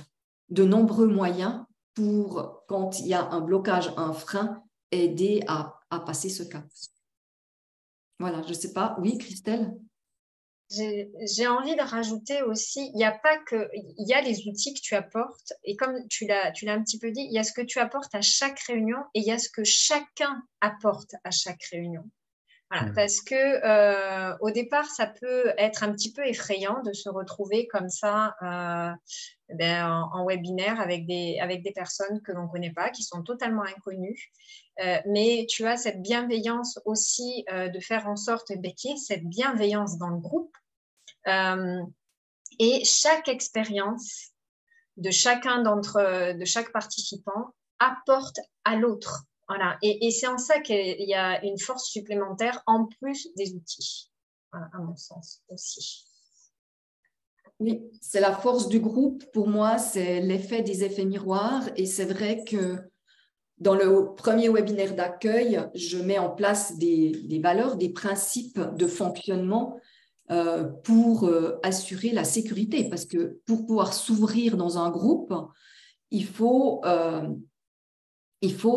de nombreux moyens pour, quand il y a un blocage, un frein, aider à passer ce cap. Voilà, je ne sais pas. Oui, Christelle? J'ai envie de rajouter aussi, il y a les outils que tu apportes, et comme tu l'as un petit peu dit, il y a ce que tu apportes à chaque réunion et il y a ce que chacun apporte à chaque réunion. Voilà, parce que au départ, ça peut être un petit peu effrayant de se retrouver comme ça en webinaire avec des personnes que l'on ne connaît pas, qui sont totalement inconnues. Mais tu as cette bienveillance aussi de faire en sorte qu'il y ait cette bienveillance dans le groupe. Et chaque expérience de chaque participant apporte à l'autre. Voilà. Et c'est en ça qu'il y a une force supplémentaire en plus des outils, voilà, à mon sens aussi. Oui, c'est la force du groupe. Pour moi, c'est l'effet des effets miroirs. Et c'est vrai que dans le premier webinaire d'accueil, je mets en place des valeurs, des principes de fonctionnement pour assurer la sécurité. Parce que pour pouvoir s'ouvrir dans un groupe, il faut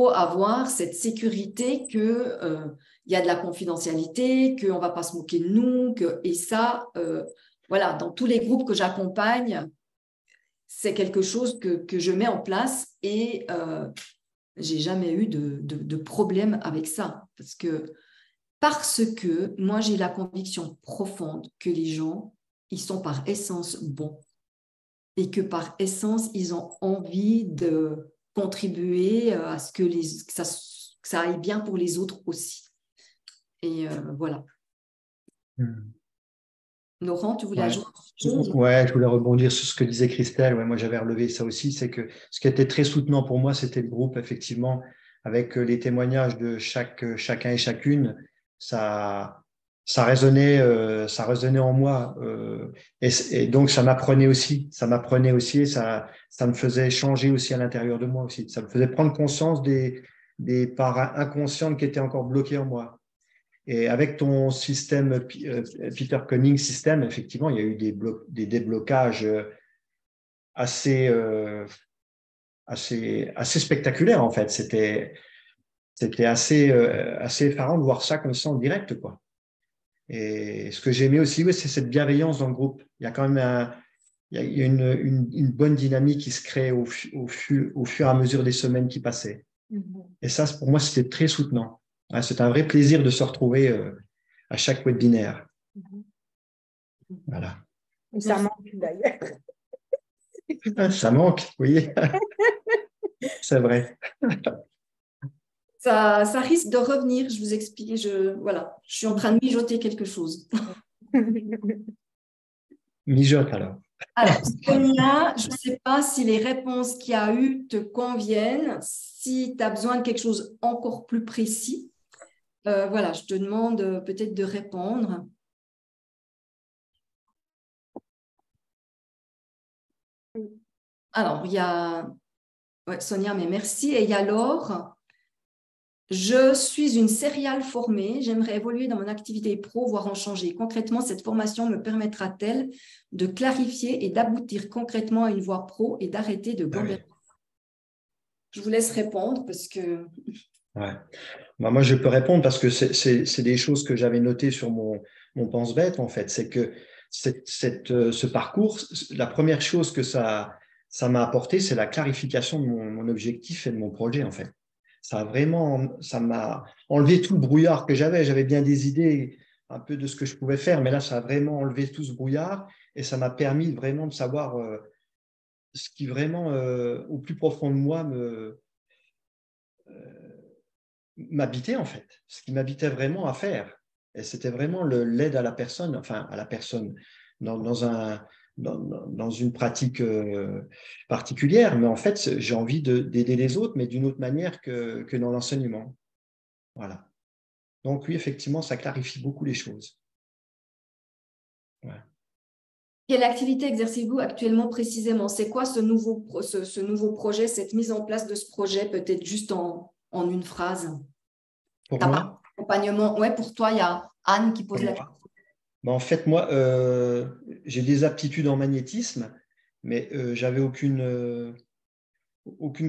avoir cette sécurité que y a de la confidentialité, qu'on ne va pas se moquer de nous. Et ça, voilà, dans tous les groupes que j'accompagne, c'est quelque chose que je mets en place et j'ai jamais eu de problème avec ça. Parce que moi, j'ai la conviction profonde que les gens, ils sont par essence bons et que par essence, ils ont envie de contribuer à ce que ça aille bien pour les autres aussi. Et voilà. Laurent, tu voulais ajouter quelque chose? Ouais, je voulais rebondir sur ce que disait Christelle. Ouais, moi, j'avais relevé ça aussi. C'est que ce qui était très soutenant pour moi, c'était le groupe, effectivement, avec les témoignages de chacun et chacune. Ça résonnait en moi. Et donc, ça m'apprenait aussi. Ça m'apprenait aussi et ça me faisait changer aussi à l'intérieur de moi aussi. Ça me faisait prendre conscience des parts inconscientes qui étaient encore bloquées en moi. Et avec ton système Peter Conning système, effectivement, il y a eu des déblocages assez spectaculaires, en fait. C'était assez effarant de voir ça comme ça en direct, quoi. Et ce que j'aimais aussi, oui, c'est cette bienveillance dans le groupe. Il y a quand même il y a une bonne dynamique qui se crée au fur et à mesure des semaines qui passaient. Et ça, pour moi, c'était très soutenant. Ouais, c'est un vrai plaisir de se retrouver à chaque webinaire. Voilà. Et ça manque d'ailleurs. Ça manque, oui. C'est vrai. Ça risque de revenir, je vous explique. Voilà, je suis en train de mijoter quelque chose. Mijote alors. Alors, Sonia, je ne sais pas si les réponses qu'il y a eu te conviennent, si tu as besoin de quelque chose encore plus précis. Voilà, je te demande peut-être de répondre. Alors, il y a Sonia, mais merci. Et il y a Laure. Je suis une céréale formée. J'aimerais évoluer dans mon activité pro, voire en changer. Concrètement, cette formation me permettra-t-elle de clarifier et d'aboutir concrètement à une voie pro et d'arrêter de gamberger? Je vous laisse répondre parce que… Ouais. Bah, moi, je peux répondre parce que c'est des choses que j'avais notées sur mon pense-bête, en fait. C'est que ce parcours, la première chose que ça m'a apporté, c'est la clarification de mon objectif et de mon projet, en fait. Ça m'a enlevé tout le brouillard que j'avais. J'avais bien des idées un peu de ce que je pouvais faire, mais là, ça a vraiment enlevé tout ce brouillard et ça m'a permis vraiment de savoir ce qui vraiment, au plus profond de moi, m'habitait en fait, ce qui m'habitait vraiment à faire. Et c'était vraiment l'aide à la personne, enfin à la personne, dans une pratique particulière. Mais en fait, j'ai envie d'aider les autres, mais d'une autre manière que dans l'enseignement. Voilà. Donc oui, effectivement, ça clarifie beaucoup les choses. Ouais. Quelle activité exercez-vous actuellement précisément? C'est quoi ce nouveau projet, cette mise en place de ce projet, peut-être juste en une phrase? Pour moi, accompagnement. Ouais, pour toi, il y a Anne qui pose la question. Ben, en fait, moi, j'ai des aptitudes en magnétisme, mais j'avais aucune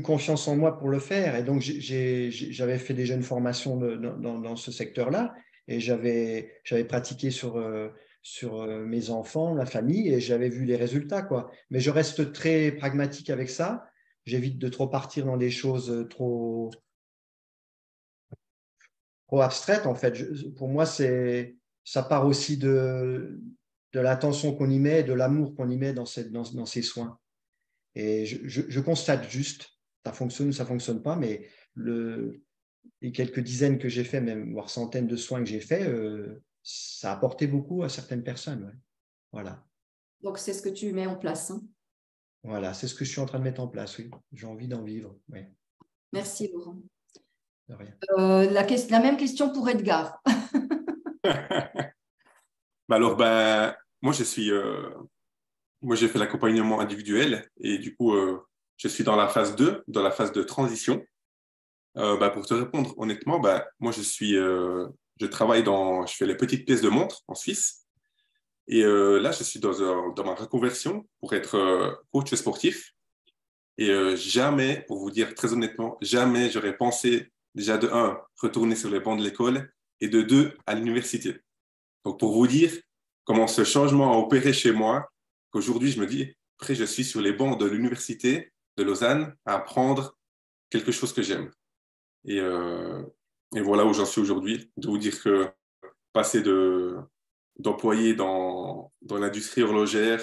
confiance en moi pour le faire. Et donc, j'avais fait déjà une formation dans ce secteur-là et j'avais pratiqué sur mes enfants, la famille, et j'avais vu les résultats, quoi. Mais je reste très pragmatique avec ça. J'évite de trop partir dans des choses trop abstraites, en fait. Pour moi, ça part aussi de l'attention qu'on y met, de l'amour qu'on y met dans ces soins. Et je constate juste, ça fonctionne ou ça ne fonctionne pas, mais les quelques dizaines que j'ai fait, même voire centaines de soins que j'ai fait, ça a apporté beaucoup à certaines personnes. Ouais. Voilà. Donc, c'est ce que tu mets en place. Hein. Voilà, c'est ce que je suis en train de mettre en place, oui. J'ai envie d'en vivre. Oui. Merci, Laurent. De rien. La même question pour Edgar. Alors, moi, je suis moi, j'ai fait l'accompagnement individuel et du coup, je suis dans la phase 2, dans la phase de transition. Pour te répondre honnêtement, moi, je travaille je fais les petites pièces de montre en Suisse. Et là, je suis dans ma reconversion pour être coach sportif. Et jamais, pour vous dire très honnêtement, jamais j'aurais pensé déjà de un, retourner sur les bancs de l'école et de deux, à l'université. Donc, pour vous dire comment ce changement a opéré chez moi, qu'aujourd'hui, je me dis, après, je suis sur les bancs de l'université de Lausanne à apprendre quelque chose que j'aime. Et, euh, et voilà où j'en suis aujourd'hui, de vous dire que passer d'employé dans l'industrie horlogère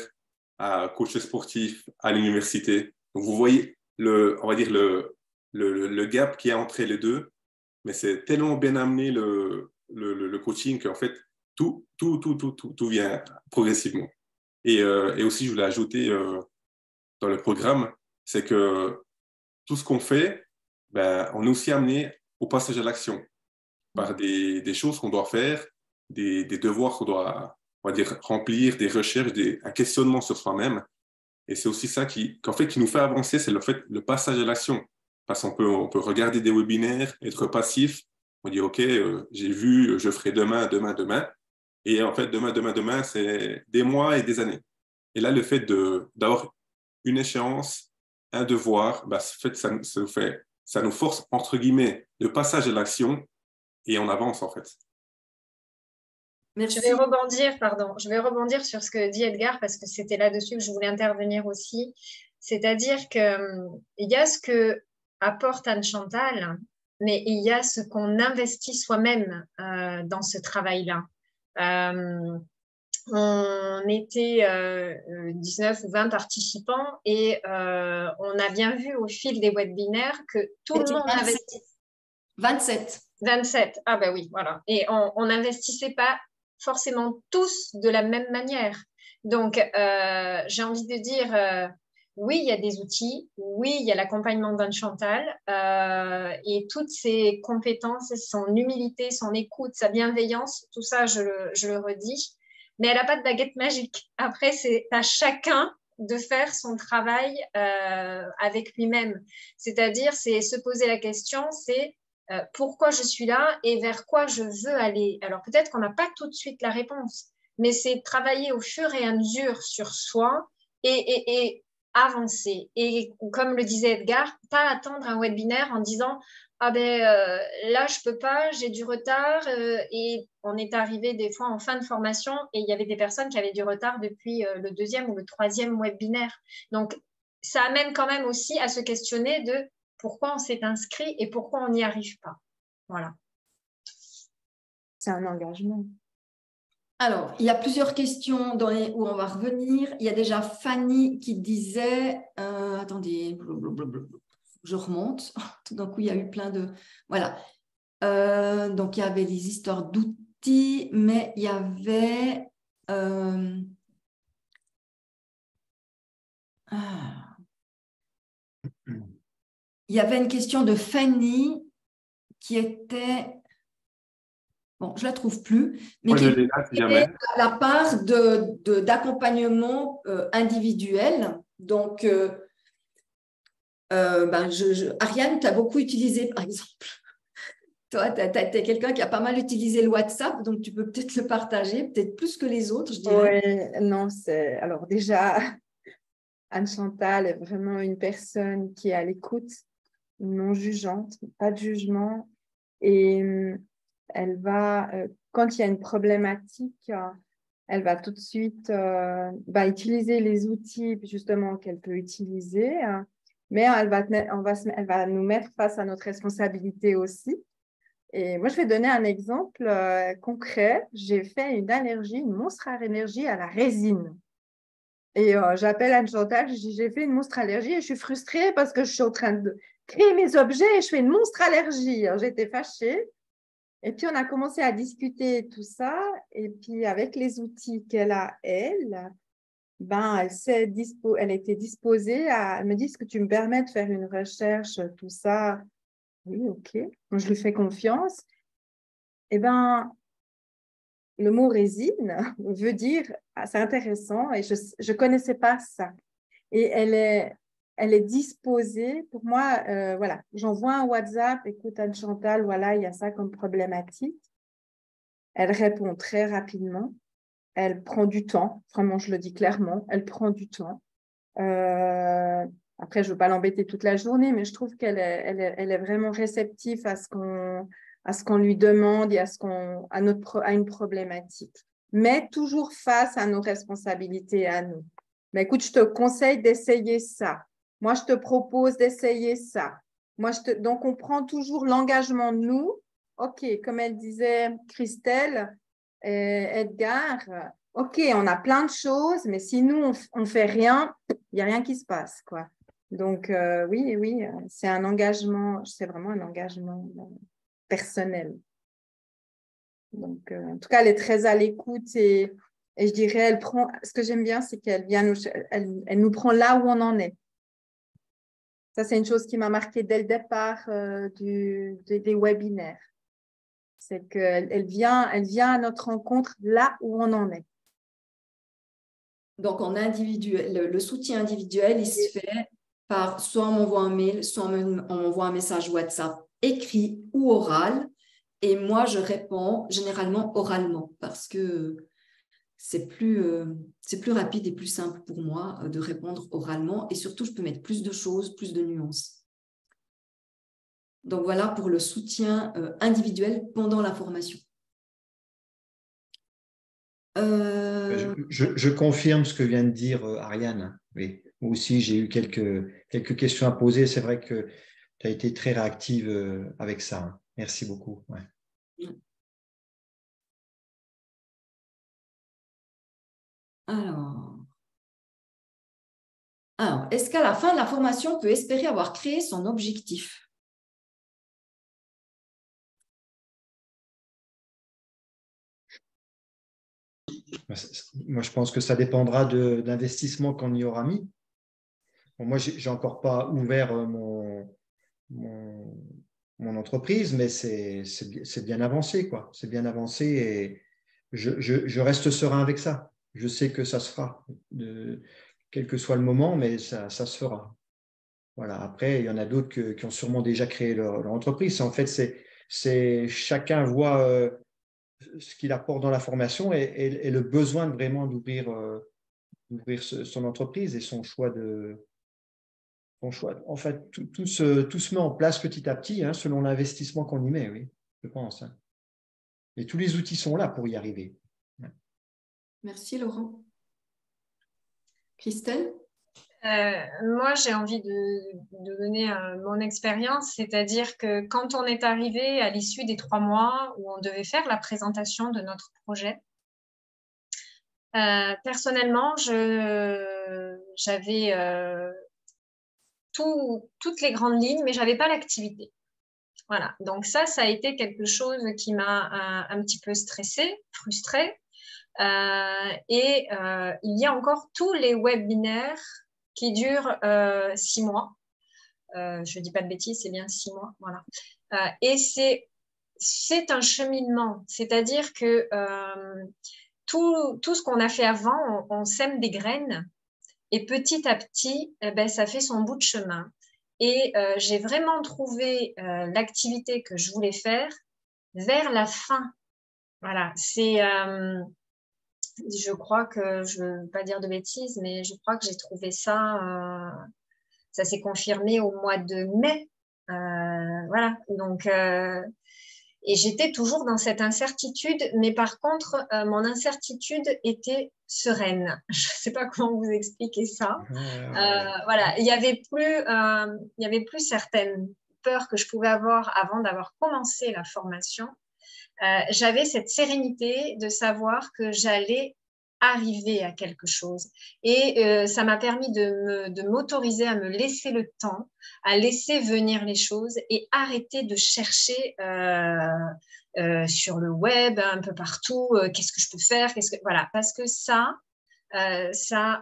à coach sportif à l'université. Donc, vous voyez, on va dire le gap qu'il y a entre les deux, mais c'est tellement bien amené le coaching qu'en fait, tout vient progressivement. Et aussi, je voulais ajouter dans le programme, c'est que tout ce qu'on fait, on est aussi amené au passage à l'action par des choses qu'on doit faire, des devoirs qu'on doit, on va dire, remplir, des recherches, un questionnement sur soi-même. Et c'est aussi ça qu'en fait, qui nous fait avancer, c'est le passage à l'action. Parce on peut regarder des webinaires, être passif, on dit, OK, j'ai vu, je ferai demain. Et en fait, demain, c'est des mois et des années. Et là, le fait d'avoir une échéance, un devoir, en fait, ça nous force, entre guillemets, le passage à l'action et on avance, en fait. Merci. Je vais rebondir sur ce que dit Edgar parce que c'était là-dessus que je voulais intervenir aussi. C'est-à-dire qu'il y a ce que apporte Anne-Chantal, mais il y a ce qu'on investit soi-même dans ce travail-là. On était 19 ou 20 participants et on a bien vu au fil des webinaires que tout le monde investit. 27. 27, ah ben oui, voilà. Et on n'investissait pas forcément tous de la même manière. Donc, j'ai envie de dire, oui, il y a des outils, oui, il y a l'accompagnement d'Anne-Chantal et toutes ses compétences, son humilité, son écoute, sa bienveillance, tout ça, je le redis. Mais elle n'a pas de baguette magique. Après, c'est à chacun de faire son travail avec lui-même. C'est-à-dire, c'est se poser la question, c'est pourquoi je suis là et vers quoi je veux aller. Alors peut-être qu'on n'a pas tout de suite la réponse, mais c'est travailler au fur et à mesure sur soi et avancer. Et comme le disait Edgar, pas attendre un webinaire en disant ah ben là je peux pas, j'ai du retard et on est arrivé des fois en fin de formation et il y avait des personnes qui avaient du retard depuis le deuxième ou le troisième webinaire. Donc ça amène quand même aussi à se questionner de pourquoi on s'est inscrit et pourquoi on n'y arrive pas. Voilà. C'est un engagement. Alors, il y a plusieurs questions où on va revenir. Il y a déjà Fanny qui disait, attendez, je remonte. Tout d'un coup, il y a eu plein de... Voilà. Donc, il y avait les histoires d'outils, mais il y avait... il y avait une question de Fanny qui était... Bon, je ne la trouve plus, mais qui était à la part d'accompagnement individuel. Donc, Ariane, tu as beaucoup utilisé, par exemple. Toi, tu es quelqu'un qui a pas mal utilisé le WhatsApp, donc tu peux peut-être le partager, peut-être plus que les autres, je dirais. Oui, non, c'est... Alors déjà, Anne-Chantal est vraiment une personne qui est à l'écoute, non jugeante, pas de jugement. Et elle va, quand il y a une problématique, elle va tout de suite utiliser les outils justement qu'elle peut utiliser, mais elle va nous mettre face à notre responsabilité aussi. Et moi, je vais donner un exemple concret. J'ai fait une allergie, une monstre allergie à la résine. Et j'appelle Anne-Chantal, je dis j'ai fait une monstre allergie et je suis frustrée parce que je suis en train de créer mes objets et je fais une monstre allergie. J'étais fâchée. Et puis, on a commencé à discuter tout ça. Et puis, avec les outils qu'elle a, elle était disposée à me dire, est-ce que tu me permets de faire une recherche, tout ça? Oui, OK. Donc, je lui fais confiance. Et le mot résine veut dire, c'est intéressant, et je ne connaissais pas ça. Et elle est disposée, pour moi, voilà, j'envoie un WhatsApp, écoute Anne-Chantal, voilà, il y a ça comme problématique. Elle répond très rapidement, elle prend du temps, vraiment, je le dis clairement, elle prend du temps. Après, je ne veux pas l'embêter toute la journée, mais je trouve qu'elle est vraiment réceptive à ce qu'on lui demande et à une problématique. Mais toujours face à nos responsabilités à nous. Mais écoute, je te conseille d'essayer ça. Moi, je te propose d'essayer ça. Donc, on prend toujours l'engagement de nous. OK, comme elle disait Christelle, Edgar, OK, on a plein de choses, mais si nous, on ne fait rien, il n'y a rien qui se passe, quoi. Donc, oui, c'est un engagement, c'est vraiment un engagement personnel. Donc, en tout cas, elle est très à l'écoute et je dirais, ce que j'aime bien, c'est qu'elle elle nous prend là où on en est. Ça, c'est une chose qui m'a marquée dès le départ des webinaires. C'est qu'elle vient à notre rencontre là où on en est. Donc, en individuel, le soutien individuel, il se fait par soit on m'envoie un mail, soit on m'envoie un message WhatsApp écrit ou oral. Et moi, je réponds généralement oralement parce que c'est plus rapide et plus simple pour moi de répondre oralement. Et surtout, je peux mettre plus de choses, plus de nuances. Donc, voilà pour le soutien individuel pendant la formation. Je confirme ce que vient de dire Ariane. Oui. Moi aussi, j'ai eu quelques questions à poser. C'est vrai que tu as été très réactive avec ça. Merci beaucoup. Ouais. Alors, est-ce qu'à la fin de la formation, on peut espérer avoir créé son objectif? Moi, je pense que ça dépendra de l'investissement qu'on y aura mis. Bon, moi, je n'ai encore pas ouvert mon entreprise, mais c'est bien avancé, quoi. C'est bien avancé et je reste serein avec ça. Je sais que ça se fera, quel que soit le moment, mais ça se fera. Voilà. Après, il y en a d'autres qui ont sûrement déjà créé leur entreprise. En fait, c'est chacun voit ce qu'il apporte dans la formation et le besoin vraiment d'ouvrir son entreprise et son choix de son choix. En fait, tout se met en place petit à petit, hein, selon l'investissement qu'on y met, oui, je pense. Hein. Et tous les outils sont là pour y arriver. Merci, Laurent. Christelle? Moi, j'ai envie de donner mon expérience, c'est-à-dire que quand on est arrivé à l'issue des 3 mois où on devait faire la présentation de notre projet, personnellement, j'avais toutes les grandes lignes, mais j'avais pas l'activité. Voilà. Donc ça a été quelque chose qui m'a un petit peu stressée, frustrée. Il y a encore tous les webinaires qui durent 6 mois. Je dis pas de bêtises, c'est bien 6 mois. Voilà. Et c'est un cheminement, c'est-à-dire que tout ce qu'on a fait avant, on sème des graines et petit à petit, ça fait son bout de chemin. Et j'ai vraiment trouvé l'activité que je voulais faire vers la fin. Voilà, je crois que, je ne veux pas dire de bêtises, mais je crois que j'ai trouvé ça, ça s'est confirmé au mois de mai. Voilà, donc, et j'étais toujours dans cette incertitude, mais par contre, mon incertitude était sereine. Je ne sais pas comment vous expliquer ça. Voilà, il y avait plus certaines peurs que je pouvais avoir avant d'avoir commencé la formation. J'avais cette sérénité de savoir que j'allais arriver à quelque chose. Et ça m'a permis de m'autoriser à me laisser le temps, à laisser venir les choses et arrêter de chercher sur le web, un peu partout, qu'est-ce que je peux faire, voilà, parce que ça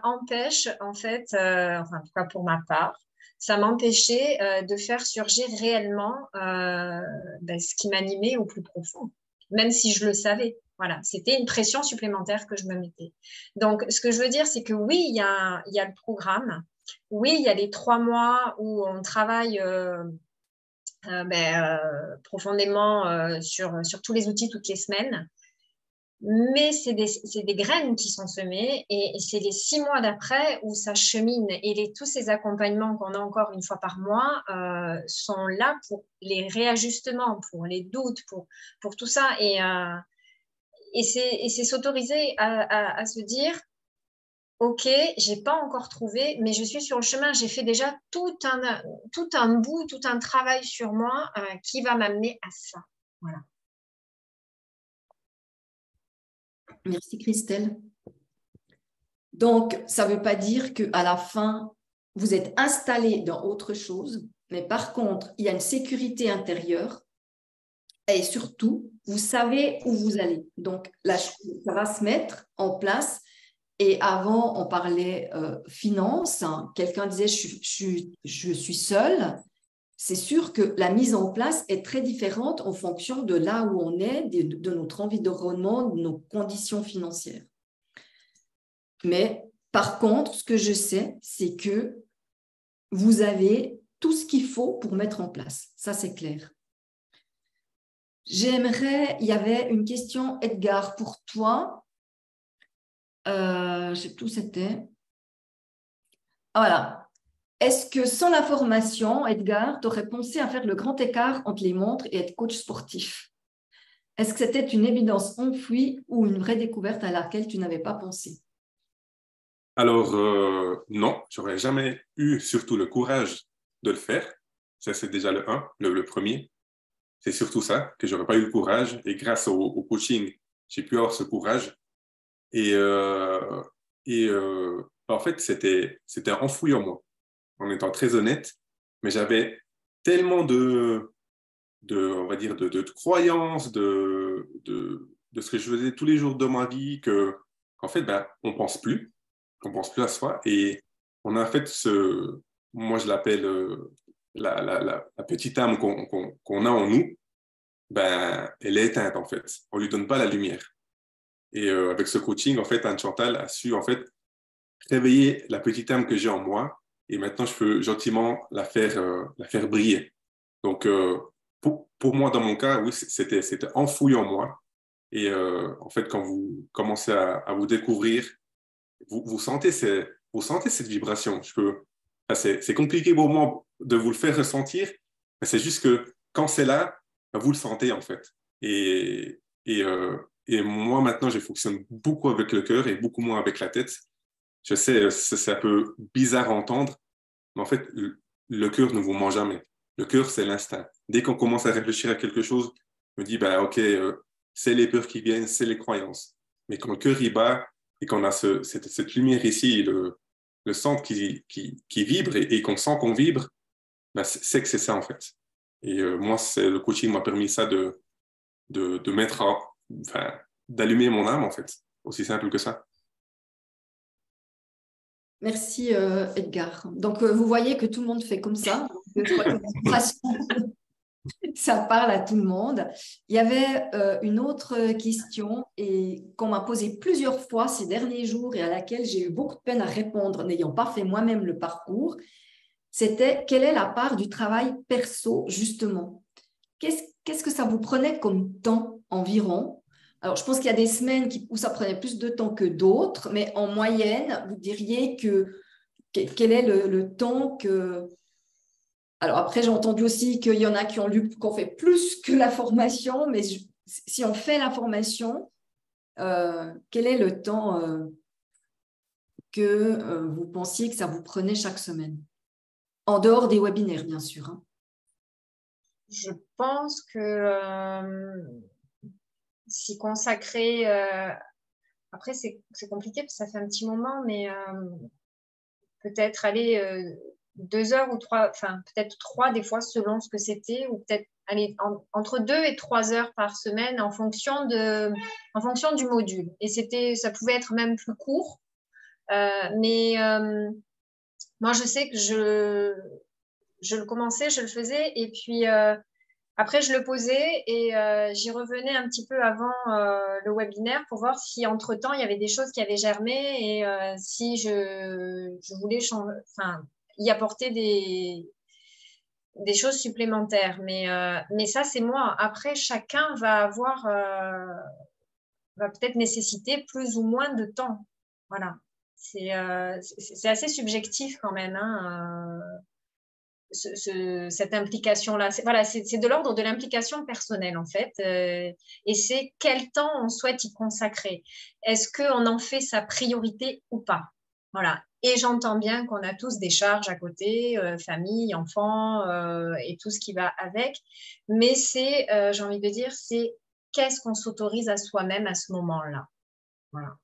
empêche, en fait, enfin, en tout cas pour ma part, ça m'empêchait de faire surgir réellement ce qui m'animait au plus profond, même si je le savais. Voilà, c'était une pression supplémentaire que je me mettais. Donc, ce que je veux dire, c'est que oui, il y a le programme. Oui, il y a les 3 mois où on travaille profondément sur tous les outils toutes les semaines. Mais c'est des graines qui sont semées et c'est les 6 mois d'après où ça chemine. Et tous ces accompagnements qu'on a encore une fois par mois sont là pour les réajustements, pour les doutes, pour tout ça. Et c'est s'autoriser à se dire, OK, j'ai pas encore trouvé, mais je suis sur le chemin. J'ai fait déjà tout un bout, tout un travail sur moi qui va m'amener à ça. Voilà. Merci Christelle. Donc, ça ne veut pas dire qu'à la fin, vous êtes installé dans autre chose, mais par contre, il y a une sécurité intérieure et surtout, vous savez où vous allez. Donc, là, ça va se mettre en place. Et avant, on parlait finance. Quelqu'un disait, je suis seule. C'est sûr que la mise en place est très différente en fonction de là où on est, de notre environnement, de nos conditions financières. Mais par contre, ce que je sais, c'est que vous avez tout ce qu'il faut pour mettre en place. Ça, c'est clair. Il y avait une question, Edgar, pour toi. Je sais plus où c'était. Voilà. Est-ce que sans la formation, Edgar, tu aurais pensé à faire le grand écart entre les montres et être coach sportif? Est-ce que c'était une évidence enfouie ou une vraie découverte à laquelle tu n'avais pas pensé? Alors, non, j'aurais jamais eu surtout le courage de le faire. Ça, c'est déjà le premier. C'est surtout ça, que j'aurais pas eu le courage. Et grâce au coaching, j'ai pu avoir ce courage. Et en fait, c'était enfoui en moi, en étant très honnête. Mais j'avais tellement on va dire, de croyances, de ce que je faisais tous les jours de ma vie qu'en fait, on pense plus à soi. Et on a en fait moi je l'appelle la petite âme qu'on a en nous, elle est éteinte en fait. On lui donne pas la lumière. Et avec ce coaching, en fait, Anne-Chantal a su en fait réveiller la petite âme que j'ai en moi. Et maintenant, je peux gentiment la faire briller. Donc, pour moi, dans mon cas, oui, c'était enfoui en moi. Et en fait, quand vous commencez à vous découvrir, vous sentez cette vibration. C'est compliqué pour moi de vous le faire ressentir, mais c'est juste que quand c'est là, vous le sentez en fait. Et moi, maintenant, je fonctionne beaucoup avec le cœur et beaucoup moins avec la tête. Je sais, c'est un peu bizarre à entendre, mais en fait, le cœur ne vous ment jamais. Le cœur, c'est l'instinct. Dès qu'on commence à réfléchir à quelque chose, on me dit, OK, c'est les peurs qui viennent, c'est les croyances. Mais quand le cœur y bat et qu'on a cette lumière ici, le centre qui vibre et qu'on sent qu'on vibre, c'est que c'est ça en fait. Et moi, le coaching m'a permis ça de mettre d'allumer mon âme en fait. Aussi simple que ça. Merci Edgar. Donc vous voyez que tout le monde fait comme ça. Je crois que ça parle à tout le monde. Il y avait une autre question et qu'on m'a posée plusieurs fois ces derniers jours et à laquelle j'ai eu beaucoup de peine à répondre, n'ayant pas fait moi-même le parcours. C'était quelle est la part du travail perso justement? Qu'est-ce que ça vous prenait comme temps environ? Alors, je pense qu'il y a des semaines où ça prenait plus de temps que d'autres, mais en moyenne, vous diriez quel est le temps que... Alors après, j'ai entendu aussi qu'il y en a qu'on fait plus que la formation, mais si on fait la formation, quel est le temps que vous pensiez que ça vous prenait chaque semaine? En dehors des webinaires, bien sûr. Hein. Je pense que s'y consacrer, après c'est compliqué parce que ça fait un petit moment, mais peut-être aller 2 heures ou 3, enfin peut-être 3 des fois selon ce que c'était, ou peut-être aller entre 2 et 3 heures par semaine en fonction du module. Et ça pouvait être même plus court, mais moi je sais que je le commençais, je le faisais, et puis Après, je le posais et j'y revenais un petit peu avant le webinaire pour voir si entre-temps, il y avait des choses qui avaient germé et si je voulais y apporter des choses supplémentaires. Mais ça, c'est moi. Après, chacun va peut-être nécessiter plus ou moins de temps. Voilà. C'est assez subjectif quand même, hein, cette implication-là. Voilà, c'est de l'ordre de l'implication personnelle, en fait. Et c'est quel temps on souhaite y consacrer. Est-ce qu'on en fait sa priorité ou pas? Voilà. Et j'entends bien qu'on a tous des charges à côté, famille, enfants et tout ce qui va avec. Mais j'ai envie de dire, c'est qu'est-ce qu'on s'autorise à soi-même à ce moment-là. Voilà.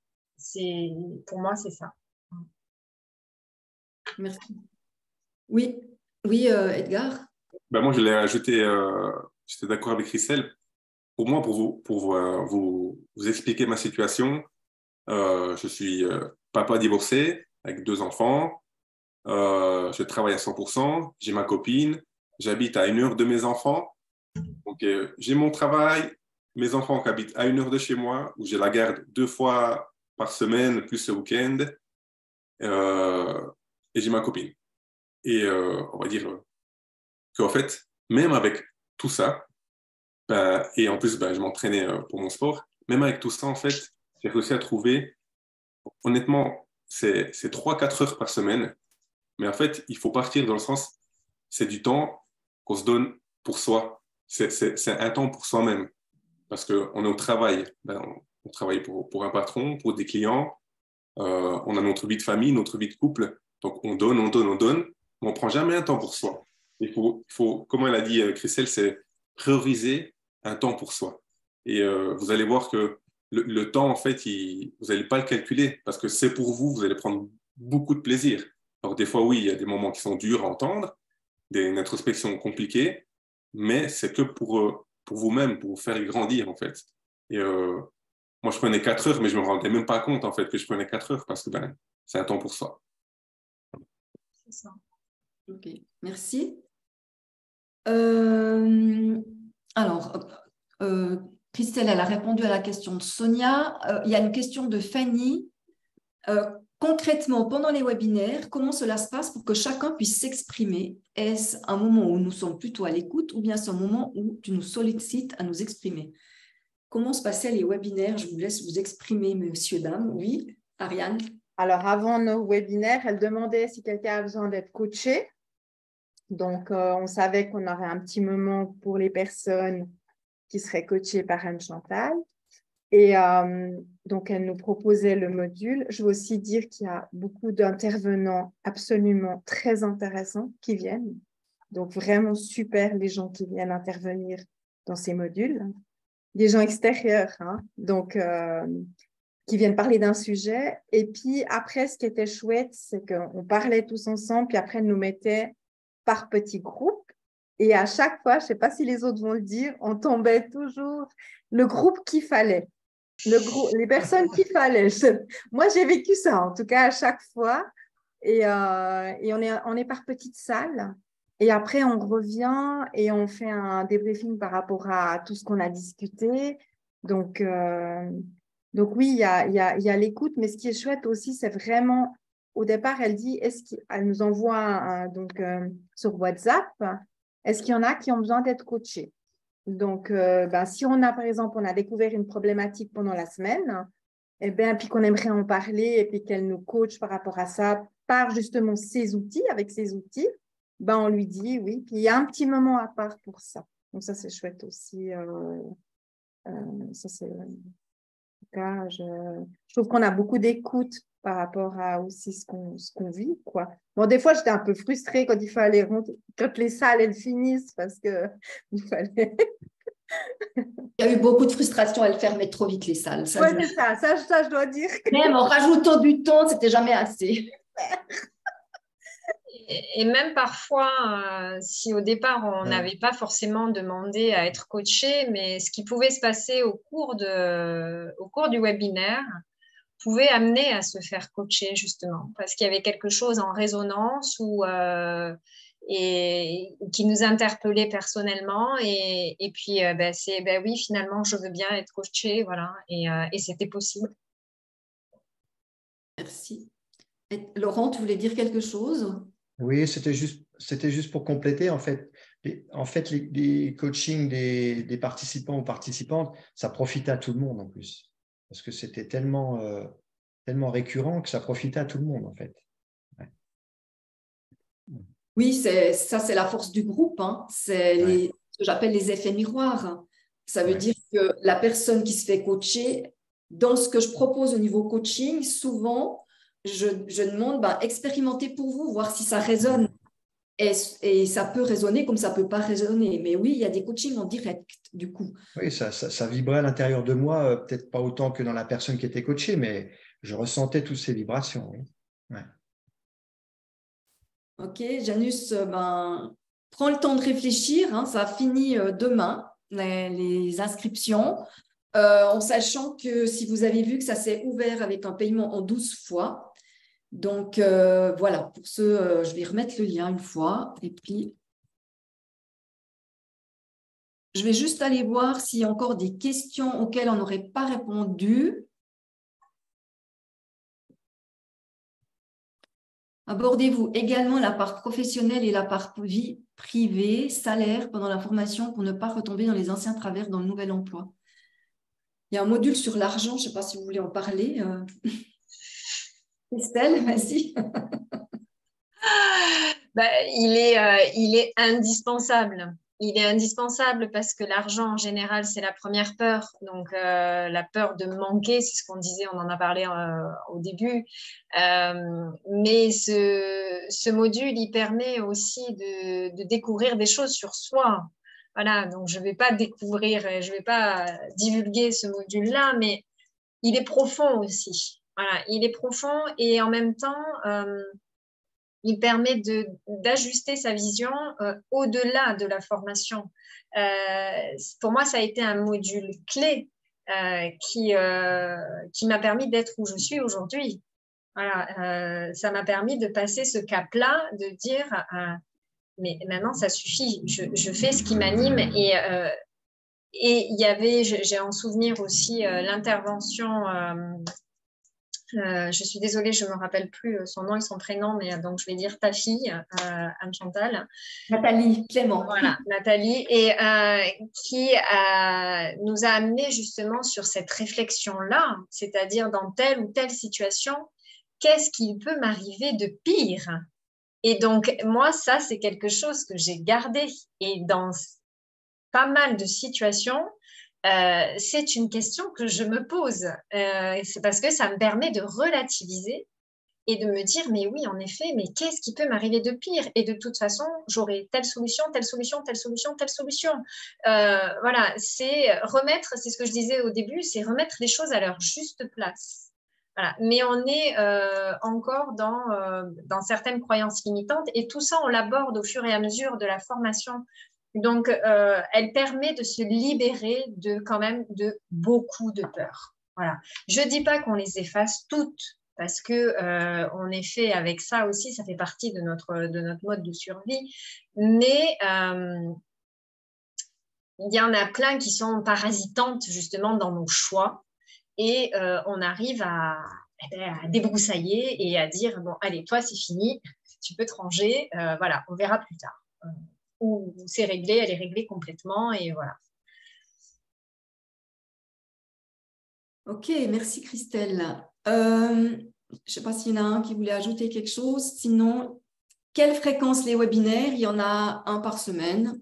Pour moi, c'est ça. Merci. Oui, oui, Edgar. Ben moi, je l'ai ajouté, j'étais d'accord avec Christelle. Au moins, pour vous expliquer ma situation, je suis papa divorcé avec 2 enfants. Je travaille à 100%. J'ai ma copine. J'habite à 1 heure de mes enfants. Donc, j'ai mon travail, mes enfants qui habitent à 1 heure de chez moi, où j'ai la garde 2 fois par semaine, plus le week-end. Et j'ai ma copine. Et on va dire qu'en fait, même avec tout ça, et en plus, je m'entraînais pour mon sport, même avec tout ça, en fait, j'ai réussi à trouver, honnêtement, c'est 3-4 heures par semaine. Mais en fait, il faut partir dans le sens, c'est du temps qu'on se donne pour soi. C'est un temps pour soi-même. Parce qu'on est au travail. On travaille pour un patron, pour des clients. On a notre vie de famille, notre vie de couple. Donc, on donne, mais on ne prend jamais un temps pour soi. Il faut, comme elle a dit Christelle, c'est prioriser un temps pour soi. Et vous allez voir que le temps, en fait, vous n'allez pas le calculer parce que c'est pour vous, vous allez prendre beaucoup de plaisir. Alors, des fois, oui, il y a des moments qui sont durs à entendre, une introspection compliquée, mais c'est que pour vous-même, pour vous faire grandir, en fait. Et moi, je prenais 4 heures, mais je ne me rendais même pas compte, en fait, que je prenais 4 heures parce que c'est un temps pour soi. C'est ça. Ok, merci. Alors, Christelle, elle a répondu à la question de Sonia. Il y a une question de Fanny. Concrètement, pendant les webinaires, comment cela se passe pour que chacun puisse s'exprimer? Est-ce un moment où nous sommes plutôt à l'écoute ou bien c'est un moment où tu nous sollicites à nous exprimer? Comment se passaient les webinaires? Je vous laisse vous exprimer, messieurs, dames. Oui, Ariane? Alors, avant nos webinaires, elle demandait si quelqu'un a besoin d'être coaché. Donc, on savait qu'on aurait un petit moment pour les personnes qui seraient coachées par Anne-Chantal. Et donc, elle nous proposait le module. Je veux aussi dire qu'il y a beaucoup d'intervenants absolument très intéressants qui viennent. Donc, vraiment super les gens qui viennent intervenir dans ces modules. Des gens extérieurs, hein, donc qui viennent parler d'un sujet. Et puis, après, ce qui était chouette, c'est qu'on parlait tous ensemble, puis après, elle nous mettait par petits groupes. Et à chaque fois, je ne sais pas si les autres vont le dire, on tombait toujours le groupe qu'il fallait. Les personnes qu'il fallait. Moi, j'ai vécu ça, en tout cas, à chaque fois. Et on est par petites salles. Et après, on revient et on fait un débriefing par rapport à tout ce qu'on a discuté. Donc oui, il y a l'écoute. Mais ce qui est chouette aussi, c'est vraiment, au départ, elle dit, elle nous envoie sur WhatsApp, est-ce qu'il y en a qui ont besoin d'être coachés? Donc, si on a, par exemple, on a découvert une problématique pendant la semaine, et puis qu'on aimerait en parler et puis qu'elle nous coach par rapport à ça, par justement ses outils, avec ses outils, on lui dit oui. Puis il y a un petit moment à part pour ça. Donc, ça, c'est chouette aussi. Ça, c'est... En tout cas, je trouve qu'on a beaucoup d'écoute par rapport à aussi ce qu'on vit, quoi. Bon, des fois, j'étais un peu frustrée quand quand les salles, elles finissent parce que il fallait... Il y a eu beaucoup de frustration, elle fermait trop vite les salles. Oui, c'est ça, je dois dire. Même en rajoutant du temps, c'était jamais assez. Et même parfois, si au départ, on n'avait pas forcément demandé à être coaché, mais ce qui pouvait se passer au cours du webinaire pouvait amener à se faire coacher, justement, parce qu'il y avait quelque chose en résonance et qui nous interpellait personnellement. Et puis, oui, finalement, je veux bien être coachée, voilà, et c'était possible. Merci. Et Laurent, tu voulais dire quelque chose? Oui, c'était juste pour compléter. En fait, les coachings des participants ou participantes, ça profitait à tout le monde en plus. Parce que c'était tellement récurrent que ça profitait à tout le monde, en fait. Ouais. Oui, c'est la force du groupe. Hein. C'est Ouais. ce que j'appelle les effets miroirs. Ça veut Ouais. dire que la personne qui se fait coacher, dans ce que je propose au niveau coaching, souvent, je demande, expérimentez pour vous, voir si ça résonne. Et ça peut résonner comme ça ne peut pas résonner. Mais oui, il y a des coachings en direct, du coup. Oui, ça vibrait à l'intérieur de moi, peut-être pas autant que dans la personne qui était coachée, mais je ressentais toutes ces vibrations. Oui. Ouais. Ok, Janus, prends le temps de réfléchir. Hein, ça finit demain, les inscriptions, en sachant que si vous avez vu que ça s'est ouvert avec un paiement en 12 fois. Donc, voilà, pour ce, je vais remettre le lien une fois. Et puis, je vais juste aller voir s'il y a encore des questions auxquelles on n'aurait pas répondu. Abordez-vous également la part professionnelle et la part vie privée, salaire pendant la formation pour ne pas retomber dans les anciens travers dans le nouvel emploi. Il y a un module sur l'argent, je ne sais pas si vous voulez en parler. Estelle, vas-y. Il est indispensable. Il est indispensable parce que l'argent, en général, c'est la première peur. Donc, la peur de manquer, c'est ce qu'on disait, on en a parlé au début. Mais ce module, il permet aussi de découvrir des choses sur soi. Voilà, donc je ne vais pas découvrir, je ne vais pas divulguer ce module-là, mais il est profond aussi. Voilà, il est profond et en même temps, il permet d'ajuster sa vision au-delà de la formation. Pour moi, ça a été un module clé qui m'a permis d'être où je suis aujourd'hui. Voilà, ça m'a permis de passer ce cap-là, de dire mais maintenant ça suffit, je fais ce qui m'anime et il y avait, j'ai en souvenir aussi l'intervention. Je suis désolée, je ne me rappelle plus son nom et son prénom, mais donc je vais dire ta fille, Anne-Chantal. Nathalie Clément. Voilà, Nathalie, et qui nous a amené justement sur cette réflexion-là, c'est-à-dire dans telle ou telle situation, qu'est-ce qui peut m'arriver de pire? Et donc, moi, ça, c'est quelque chose que j'ai gardé. Et dans pas mal de situations, c'est une question que je me pose. C'est parce que ça me permet de relativiser et de me dire, mais oui, en effet, mais qu'est-ce qui peut m'arriver de pire? Et de toute façon, j'aurai telle solution, telle solution, telle solution, telle solution. Voilà, c'est remettre, c'est ce que je disais au début, c'est remettre les choses à leur juste place. Voilà. Mais on est encore dans certaines croyances limitantes et tout ça, on l'aborde au fur et à mesure de la formation. Donc, elle permet de se libérer quand même de beaucoup de peurs. Voilà. Je ne dis pas qu'on les efface toutes parce que on est fait avec ça aussi, ça fait partie de notre mode de survie. Mais il y en a plein qui sont parasitantes justement dans nos choix et on arrive à débroussailler et à dire bon, allez, toi, c'est fini, tu peux te ranger, voilà, on verra plus tard. Ou c'est réglé, elle est réglée complètement et voilà. Ok, merci Christelle. Je ne sais pas s'il y en a un qui voulait ajouter quelque chose. Sinon, quelle fréquence les webinaires? Il y en a un par semaine.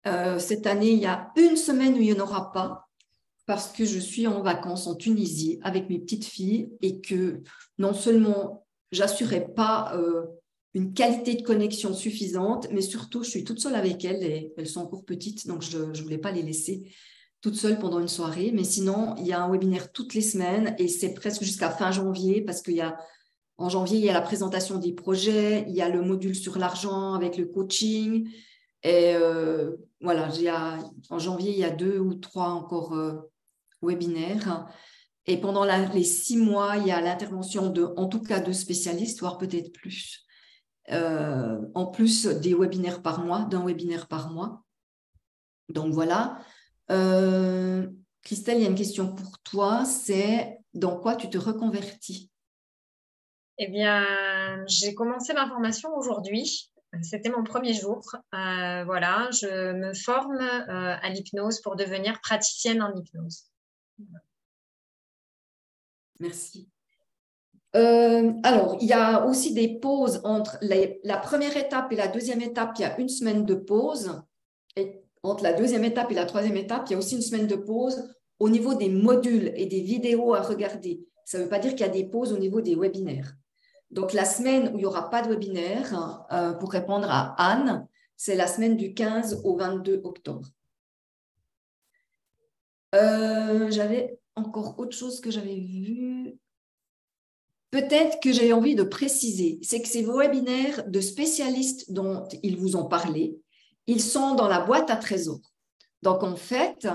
Cette année, il y a une semaine où il n'y en aura pas parce que je suis en vacances en Tunisie avec mes petites filles et que non seulement j'assurais pas une qualité de connexion suffisante, mais surtout, je suis toute seule avec elles et elles sont encore petites, donc je ne voulais pas les laisser toute seule pendant une soirée. Mais sinon, il y a un webinaire toutes les semaines et c'est presque jusqu'à fin janvier parce qu'en janvier, il y a la présentation des projets, il y a le module sur l'argent avec le coaching. Et voilà, en janvier, il y a 2 ou 3 encore webinaires. Et pendant les 6 mois, il y a l'intervention en tout cas 2 spécialistes, voire peut-être plus. en plus des webinaires par mois, d'un webinaire par mois. Donc voilà. Christelle, il y a une question pour toi, c'est dans quoi tu te reconvertis? Eh bien, j'ai commencé ma formation aujourd'hui. C'était mon premier jour. Voilà, je me forme à l'hypnose pour devenir praticienne en hypnose. Merci. Alors, il y a aussi des pauses entre la première étape et la deuxième étape. Il y a une semaine de pause. Et entre la deuxième étape et la troisième étape, il y a aussi une semaine de pause au niveau des modules et des vidéos à regarder. Ça ne veut pas dire qu'il y a des pauses au niveau des webinaires. Donc, la semaine où il n'y aura pas de webinaire, pour répondre à Anne, c'est la semaine du 15 au 22 octobre. J'avais encore autre chose que j'avais vu. Peut-être que j'ai envie de préciser, c'est que ces webinaires de spécialistes dont ils vous ont parlé, ils sont dans la boîte à trésors. Donc, en fait,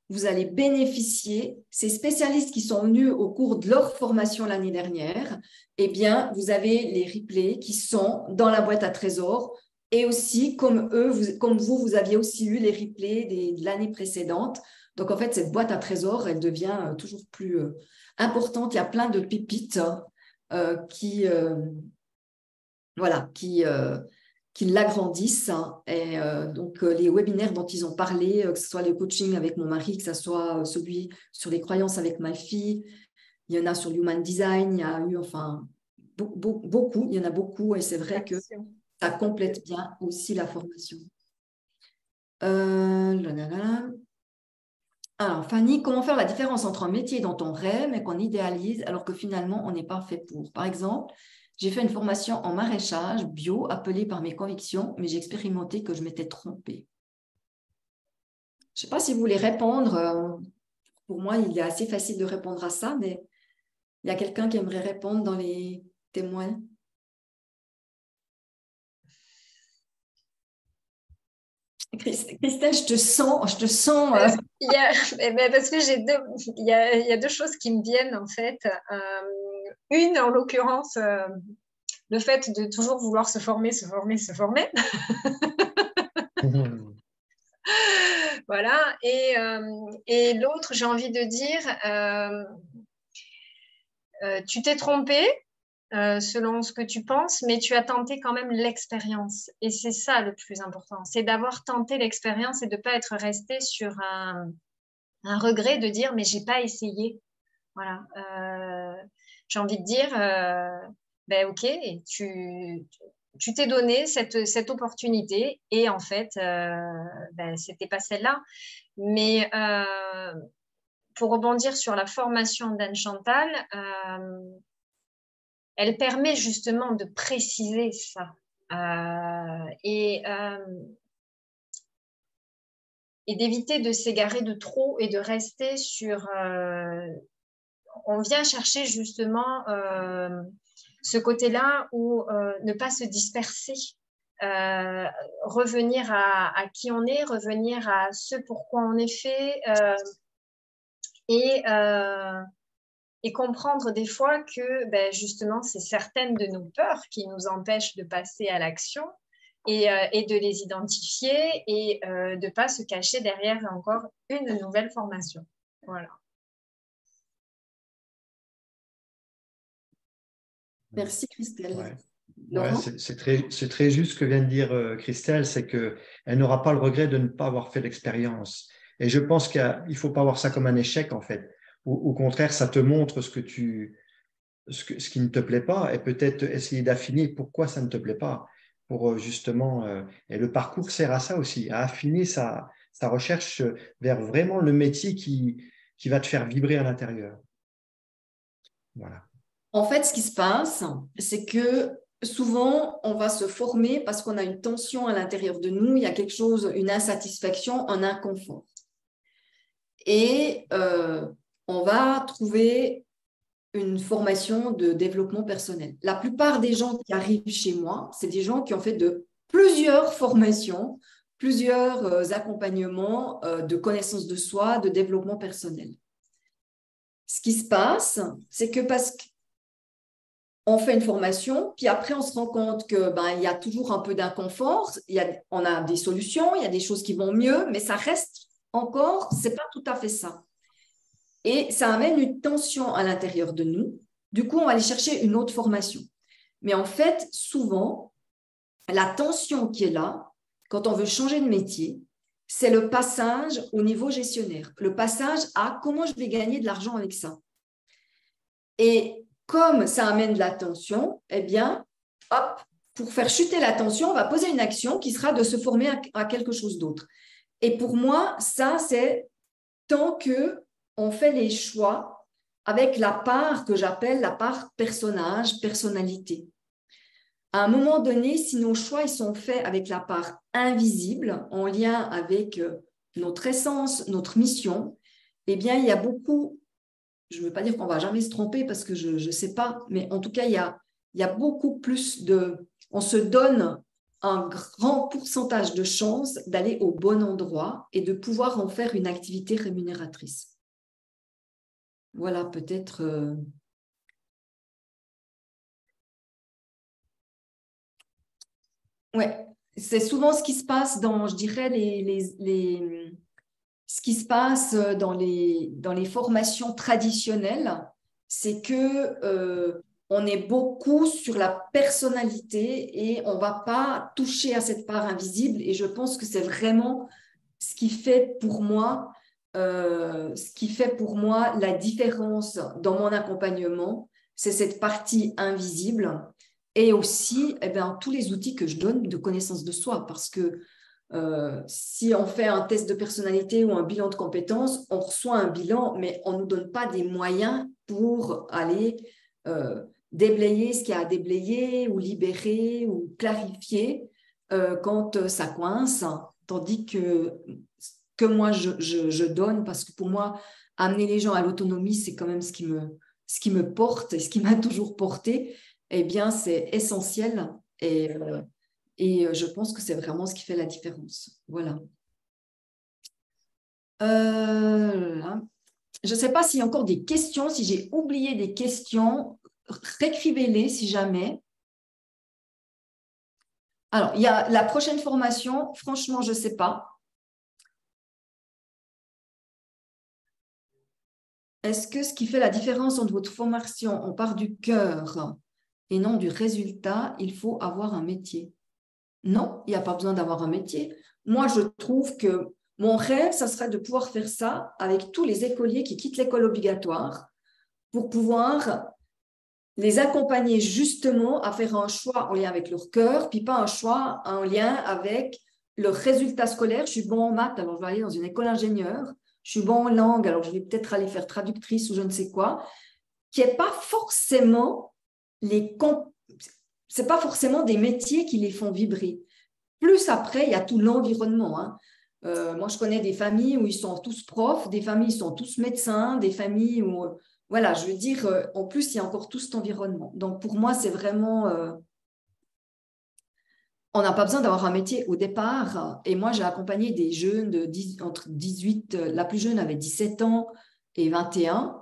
vous allez bénéficier, ces spécialistes qui sont venus au cours de leur formation l'année dernière, eh bien, vous avez les replays qui sont dans la boîte à trésors et aussi, comme vous aviez aussi eu les replays de l'année précédente. Donc, en fait, cette boîte à trésors, elle devient toujours plus importante. Il y a plein de pépites qui l'agrandissent. Et donc, les webinaires dont ils ont parlé, que ce soit le coaching avec mon mari, que ce soit celui sur les croyances avec ma fille, il y en a sur Human Design, il y a eu enfin beaucoup, il y en a beaucoup et c'est vrai que ça complète bien aussi la formation. Alors, Fanny, comment faire la différence entre un métier dont on rêve et qu'on idéalise alors que finalement, on n'est pas fait pour? Par exemple, j'ai fait une formation en maraîchage bio appelée par mes convictions, mais j'ai expérimenté que je m'étais trompée. Je ne sais pas si vous voulez répondre. Pour moi, il est assez facile de répondre à ça, mais il y a quelqu'un qui aimerait répondre dans les témoins. Christelle, je te sens. Parce que il y a deux choses qui me viennent en fait. Une, en l'occurrence, le fait de toujours vouloir se former. Voilà. Et l'autre, j'ai envie de dire, tu t'es trompé selon ce que tu penses, mais tu as tenté quand même l'expérience. Et c'est ça le plus important, c'est d'avoir tenté l'expérience et de ne pas être resté sur un regret de dire mais j'ai pas essayé. Voilà. J'ai envie de dire, ben ok, tu t'es donné cette opportunité et en fait, ben, c'était pas celle-là. Mais pour rebondir sur la formation d'Anne Chantal, elle permet justement de préciser ça. Et d'éviter de s'égarer de trop et de rester sur... on vient chercher justement ce côté-là où ne pas se disperser, revenir à qui on est, revenir à ce pourquoi on est fait et comprendre des fois que ben, justement c'est certaines de nos peurs qui nous empêchent de passer à l'action et de les identifier et de ne pas se cacher derrière encore une nouvelle formation. Voilà. Merci Christelle. Ouais, c'est très juste ce que vient de dire Christelle, c'est qu'elle n'aura pas le regret de ne pas avoir fait l'expérience. Et je pense qu'il ne faut pas voir ça comme un échec en fait. Au contraire, ça te montre ce qui ne te plaît pas et peut-être essayer d'affiner pourquoi ça ne te plaît pas. Pour justement, et le parcours sert à ça aussi, à affiner sa recherche vers vraiment le métier qui va te faire vibrer à l'intérieur. Voilà. En fait, ce qui se passe, c'est que souvent, on va se former parce qu'on a une tension à l'intérieur de nous, il y a quelque chose, une insatisfaction, un inconfort. Et on va trouver une formation de développement personnel. La plupart des gens qui arrivent chez moi, c'est des gens qui ont fait de plusieurs formations, plusieurs accompagnements de connaissance de soi, de développement personnel. Ce qui se passe, c'est que parce que on fait une formation, puis après, on se rend compte que il y a toujours un peu d'inconfort, on a des solutions, il y a des choses qui vont mieux, mais ça reste encore, c'est pas tout à fait ça. Et ça amène une tension à l'intérieur de nous. Du coup, on va aller chercher une autre formation. Mais en fait, souvent, la tension qui est là, quand on veut changer de métier, c'est le passage au niveau gestionnaire, le passage à comment je vais gagner de l'argent avec ça. Et comme ça amène de la tension, eh bien, hop, pour faire chuter la tension, on va poser une action qui sera de se former à quelque chose d'autre. Et pour moi, ça, c'est tant qu'on fait les choix avec la part que j'appelle la part personnage, personnalité. À un moment donné, si nos choix ils sont faits avec la part invisible, en lien avec notre essence, notre mission, eh bien, il y a beaucoup, je ne veux pas dire qu'on ne va jamais se tromper parce que je ne sais pas, mais en tout cas, il y a beaucoup plus on se donne un grand pourcentage de chances d'aller au bon endroit et de pouvoir en faire une activité rémunératrice. Voilà, peut-être... Ouais, c'est souvent ce qui se passe dans, je dirais, ce qui se passe dans les formations traditionnelles, c'est que on est beaucoup sur la personnalité et on ne va pas toucher à cette part invisible. Et je pense que c'est vraiment ce qui fait pour moi, la différence dans mon accompagnement, c'est cette partie invisible et aussi tous les outils que je donne de connaissance de soi. Parce que si on fait un test de personnalité ou un bilan de compétences, on reçoit un bilan, mais on ne nous donne pas des moyens pour aller déblayer ce qu'il y a à déblayer ou libérer ou clarifier quand ça coince. Tandis que moi, je donne, parce que pour moi, amener les gens à l'autonomie, c'est quand même ce qui me porte et ce qui m'a toujours porté, eh bien, c'est essentiel et je pense que c'est vraiment ce qui fait la différence. Voilà. Je ne sais pas s'il y a encore des questions. Si j'ai oublié des questions, réécrivez-les si jamais. Alors, il y a la prochaine formation. Franchement, je ne sais pas. Est-ce que ce qui fait la différence entre votre formation, on part du cœur et non du résultat, il faut avoir un métier? Non, il n'y a pas besoin d'avoir un métier. Moi, je trouve que mon rêve, ça serait de pouvoir faire ça avec tous les écoliers qui quittent l'école obligatoire pour pouvoir les accompagner justement à faire un choix en lien avec leur cœur, puis pas un choix en lien avec leur résultat scolaire. Je suis bon en maths, alors je vais aller dans une école ingénieure. Je suis bon en langue, alors je vais peut-être aller faire traductrice ou je ne sais quoi, qui n'est pas forcément c'est pas forcément des métiers qui les font vibrer. Plus après, il y a tout l'environnement. Hein. Moi, je connais des familles où ils sont tous profs, des familles où ils sont tous médecins, des familles où, voilà, je veux dire, en plus, il y a encore tout cet environnement. Donc, pour moi, c'est vraiment... on n'a pas besoin d'avoir un métier au départ. Et moi, j'ai accompagné des jeunes entre 18, la plus jeune avait 17 ans et 21.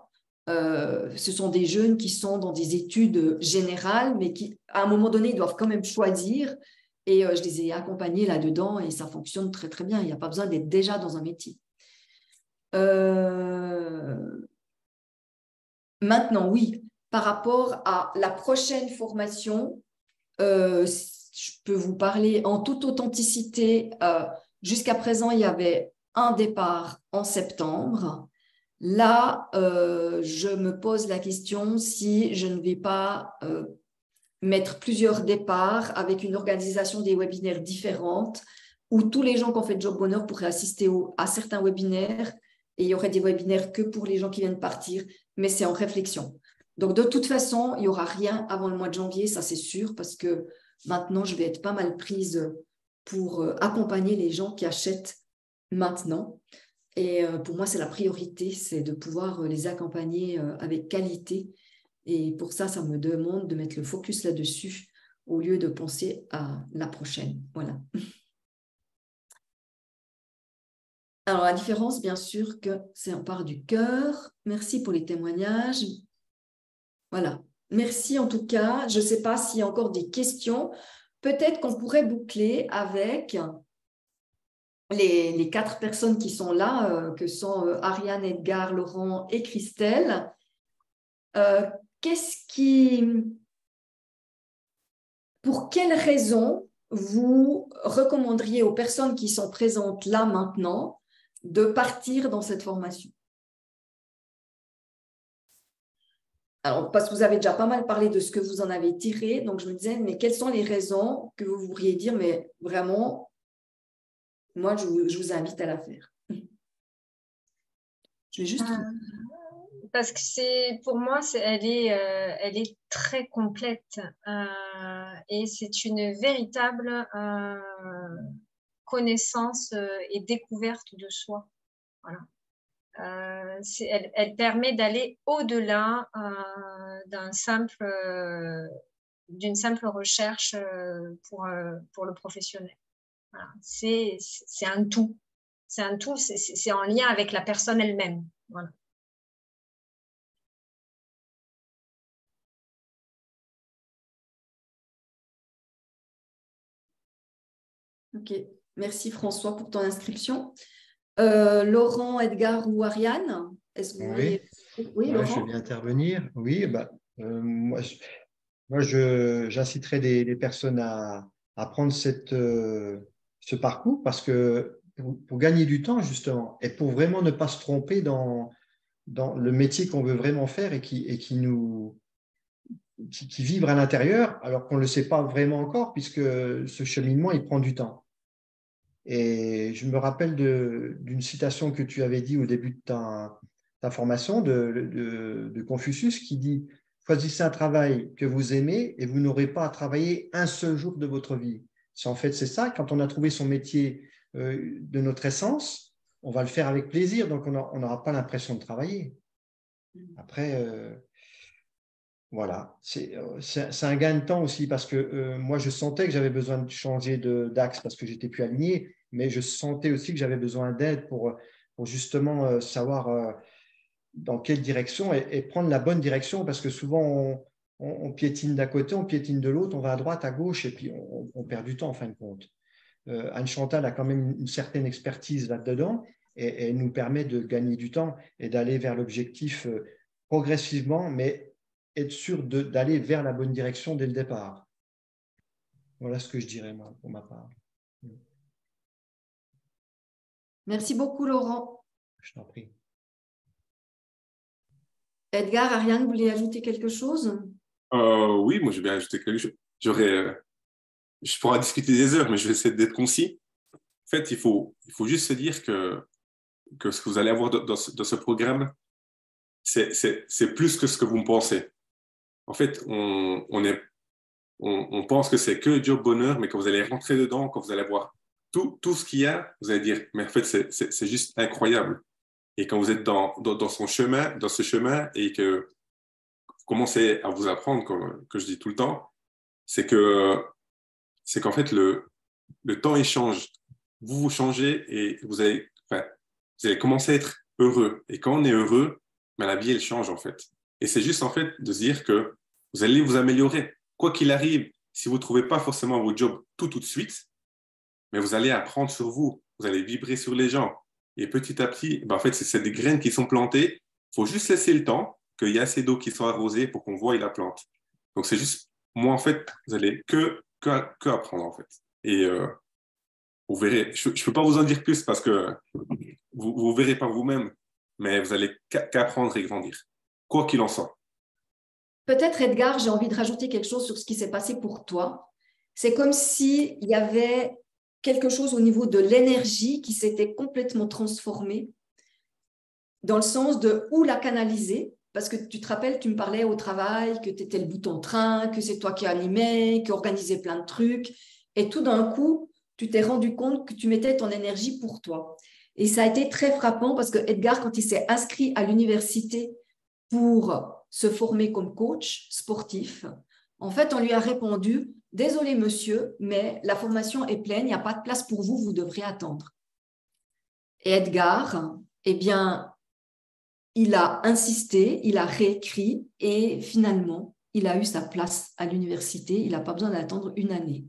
Ce sont des jeunes qui sont dans des études générales, mais qui, à un moment donné, doivent quand même choisir. Et je les ai accompagnés là-dedans et ça fonctionne très, très bien. Il n'y a pas besoin d'être déjà dans un métier. Maintenant, oui, par rapport à la prochaine formation, je peux vous parler en toute authenticité. Jusqu'à présent, il y avait un départ en septembre. Là, je me pose la question si je ne vais pas mettre plusieurs départs avec une organisation des webinaires différentes où tous les gens qui ont fait Job Bonheur pourraient assister à certains webinaires et il y aurait des webinaires que pour les gens qui viennent partir, mais c'est en réflexion. Donc, de toute façon, il n'y aura rien avant le mois de janvier, ça c'est sûr, parce que maintenant, je vais être pas mal prise pour accompagner les gens qui achètent maintenant. Et pour moi, c'est la priorité, c'est de pouvoir les accompagner avec qualité. Et pour ça, ça me demande de mettre le focus là-dessus au lieu de penser à la prochaine. Voilà. Alors, la différence, bien sûr, que c'est on part du cœur. Merci pour les témoignages. Voilà. Merci en tout cas. Je ne sais pas s'il y a encore des questions. Peut-être qu'on pourrait boucler avec les 4 personnes qui sont là, que sont Ariane, Edgar, Laurent et Christelle. Pour quelles raisons vous recommanderiez aux personnes qui sont présentes là maintenant de partir dans cette formation? Alors, parce que vous avez déjà pas mal parlé de ce que vous en avez tiré, donc je me disais, mais quelles sont les raisons que vous pourriez dire, mais vraiment, moi, je vous invite à la faire. Je vais juste... Parce que pour moi, elle est très complète et c'est une véritable connaissance et découverte de soi. Voilà. Elle permet d'aller au-delà d'une simple recherche pour le professionnel. Voilà. C'est un tout. C'est un tout, c'est en lien avec la personne elle-même. Voilà. Ok, merci François pour ton inscription. Laurent, Edgar ou Ariane, est-ce que vous voulez... Oui, Laurent. je vais intervenir. Oui, moi, j'inciterai les personnes à prendre ce parcours parce que pour gagner du temps, justement, et pour vraiment ne pas se tromper dans le métier qu'on veut vraiment faire et qui vibre à l'intérieur, alors qu'on ne le sait pas vraiment encore, puisque ce cheminement, il prend du temps. Et je me rappelle d'une citation que tu avais dit au début de ta formation de Confucius qui dit « Choisissez un travail que vous aimez et vous n'aurez pas à travailler un seul jour de votre vie. » En fait, c'est ça, quand on a trouvé son métier de notre essence, on va le faire avec plaisir, donc on n'aura pas l'impression de travailler. Après, voilà, c'est un gain de temps aussi parce que moi, je sentais que j'avais besoin de changer d'axe parce que j'étais plus aligné, mais je sentais aussi que j'avais besoin d'aide pour justement savoir dans quelle direction et prendre la bonne direction parce que souvent, on piétine d'un côté, on piétine de l'autre, on va à droite, à gauche et puis on perd du temps en fin de compte. Anne Chantal a quand même une certaine expertise là-dedans et elle nous permet de gagner du temps et d'aller vers l'objectif progressivement, mais être sûr d'aller vers la bonne direction dès le départ. Voilà ce que je dirais, moi, pour ma part. Merci beaucoup, Laurent. Je t'en prie. Edgar, Ariane, vous voulez ajouter quelque chose? Oui, moi, je vais bien ajouter quelque chose. Je pourrais discuter des heures, mais je vais essayer d'être concis. En fait, il faut juste se dire que ce que vous allez avoir dans ce programme, c'est plus que ce que vous me pensez. En fait, on pense que c'est que job bonheur, mais quand vous allez rentrer dedans, quand vous allez voir tout ce qu'il y a, vous allez dire, mais en fait, c'est juste incroyable. Et quand vous êtes dans ce chemin, et que vous commencez à vous apprendre, que je dis tout le temps, c'est qu'en fait, le temps, il change. Vous changez et vous allez commencer à être heureux. Et quand on est heureux, la vie, elle change, en fait. Et c'est juste, en fait, de se dire que vous allez vous améliorer. Quoi qu'il arrive, si vous ne trouvez pas forcément votre job tout de suite, mais vous allez apprendre sur vous, vous allez vibrer sur les gens. Et petit à petit, en fait, c'est des graines qui sont plantées. Il faut juste laisser le temps, qu'il y ait assez d'eau qui soit arrosée pour qu'on voie la plante. Donc, c'est juste, moi, en fait, vous allez que apprendre, en fait. Et vous verrez, je ne peux pas vous en dire plus parce que vous verrez par vous-même, mais vous allez qu'apprendre et grandir, quoi qu'il en soit. Peut-être, Edgar, j'ai envie de rajouter quelque chose sur ce qui s'est passé pour toi. C'est comme s'il y avait quelque chose au niveau de l'énergie qui s'était complètement transformée dans le sens de où la canaliser. Parce que tu te rappelles, tu me parlais au travail que tu étais le bouton train, que c'est toi qui animais, qui organisais plein de trucs. Et tout d'un coup, tu t'es rendu compte que tu mettais ton énergie pour toi. Et ça a été très frappant parce que Edgar, quand il s'est inscrit à l'université pour se former comme coach sportif, en fait, on lui a répondu « Désolé, monsieur, mais la formation est pleine, il n'y a pas de place pour vous, vous devrez attendre. » Et Edgar, eh bien, il a insisté, il a réécrit et finalement, il a eu sa place à l'université, il n'a pas besoin d'attendre une année.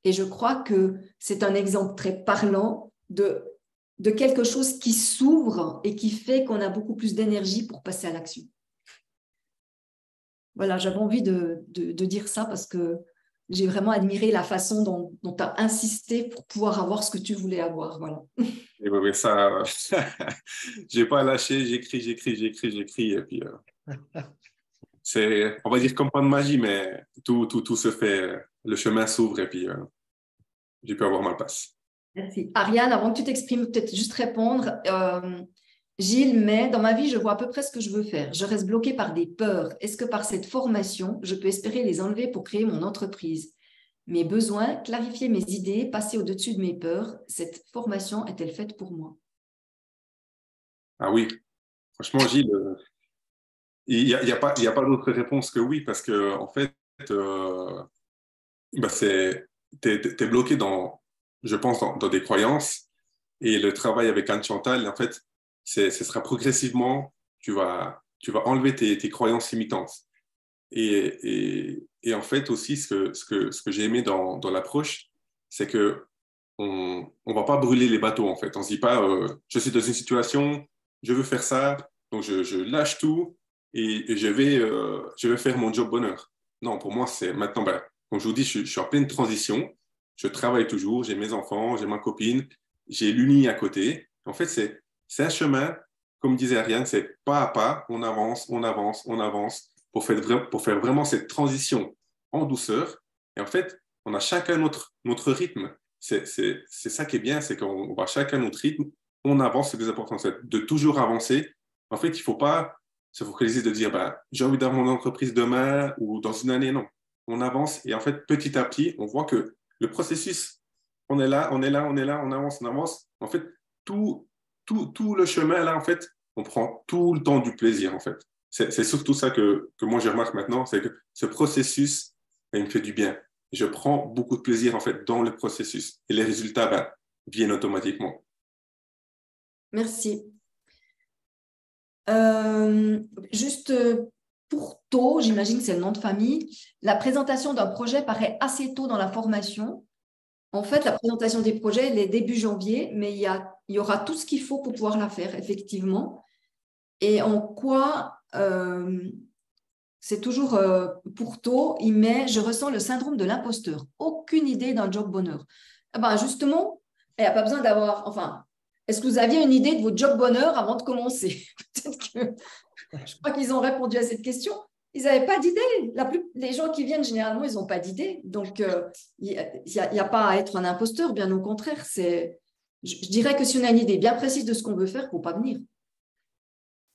Et je crois que c'est un exemple très parlant de quelque chose qui s'ouvre et qui fait qu'on a beaucoup plus d'énergie pour passer à l'action. Voilà, j'avais envie de dire ça parce que j'ai vraiment admiré la façon dont tu as insisté pour pouvoir avoir ce que tu voulais avoir. Voilà. Et oui, ça, j'ai pas lâché, j'écris. Et puis, c'est, on va dire, comme pas de magie, mais tout se fait, le chemin s'ouvre et puis j'ai pu avoir ma place. Merci. Ariane, avant que tu t'exprimes, peut-être juste répondre. Gilles, mais dans ma vie, je vois à peu près ce que je veux faire. Je reste bloquée par des peurs. Est-ce que par cette formation, je peux espérer les enlever pour créer mon entreprise? Mes besoins, clarifier mes idées, passer au-dessus de mes peurs. Cette formation est-elle faite pour moi? Ah oui, franchement, Gilles, il y a pas d'autre réponse que oui, parce que en fait, t'es bloqué je pense, dans des croyances. Et le travail avec Anne Chantal, en fait, ce sera progressivement, tu vas enlever tes croyances limitantes. Et en fait aussi, ce que j'ai aimé dans l'approche, c'est que on va pas brûler les bateaux, en fait. On se dit pas, je suis dans une situation, je veux faire ça, donc je lâche tout et je vais faire mon job bonheur. Non, pour moi, c'est maintenant, comme je vous dis, je suis en pleine transition. Je travaille toujours, j'ai mes enfants, j'ai ma copine, j'ai l'Uni à côté. En fait, c'est un chemin, comme disait Ariane, c'est pas à pas, on avance pour faire vraiment cette transition en douceur. Et en fait, on a chacun notre rythme. C'est ça qui est bien, c'est qu'on va chacun notre rythme, on avance, c'est plus important, c'est de toujours avancer. En fait, il ne faut pas se focaliser de dire j'ai envie d'avoir mon entreprise demain ou dans une année, non. On avance et en fait, petit à petit, on voit que le processus, on avance. En fait, tout le chemin, là, en fait, on prend tout le temps du plaisir, en fait. C'est surtout ça que moi, je remarque maintenant, c'est que ce processus, il me fait du bien. Je prends beaucoup de plaisir, en fait, dans le processus. Et les résultats, viennent automatiquement. Merci. Juste pour tôt, j'imagine que c'est le nom de famille, la présentation d'un projet paraît assez tôt dans la formation. En fait, la présentation des projets, elle est début janvier, mais il y aura tout ce qu'il faut pour pouvoir la faire, effectivement. Et en quoi, c'est toujours pour tôt, il met « Je ressens le syndrome de l'imposteur. Aucune idée d'un job bonheur. » Justement, il n'y a pas besoin d'avoir… Enfin, est-ce que vous aviez une idée de votre job bonheur avant de commencer? Peut-être que… Je crois qu'ils ont répondu à cette question. Ils n'avaient pas d'idée. Les gens qui viennent, généralement, ils n'ont pas d'idée. Donc, il n'y a pas à être un imposteur, bien au contraire. Je dirais que si on a une idée bien précise de ce qu'on veut faire, il ne faut pas venir.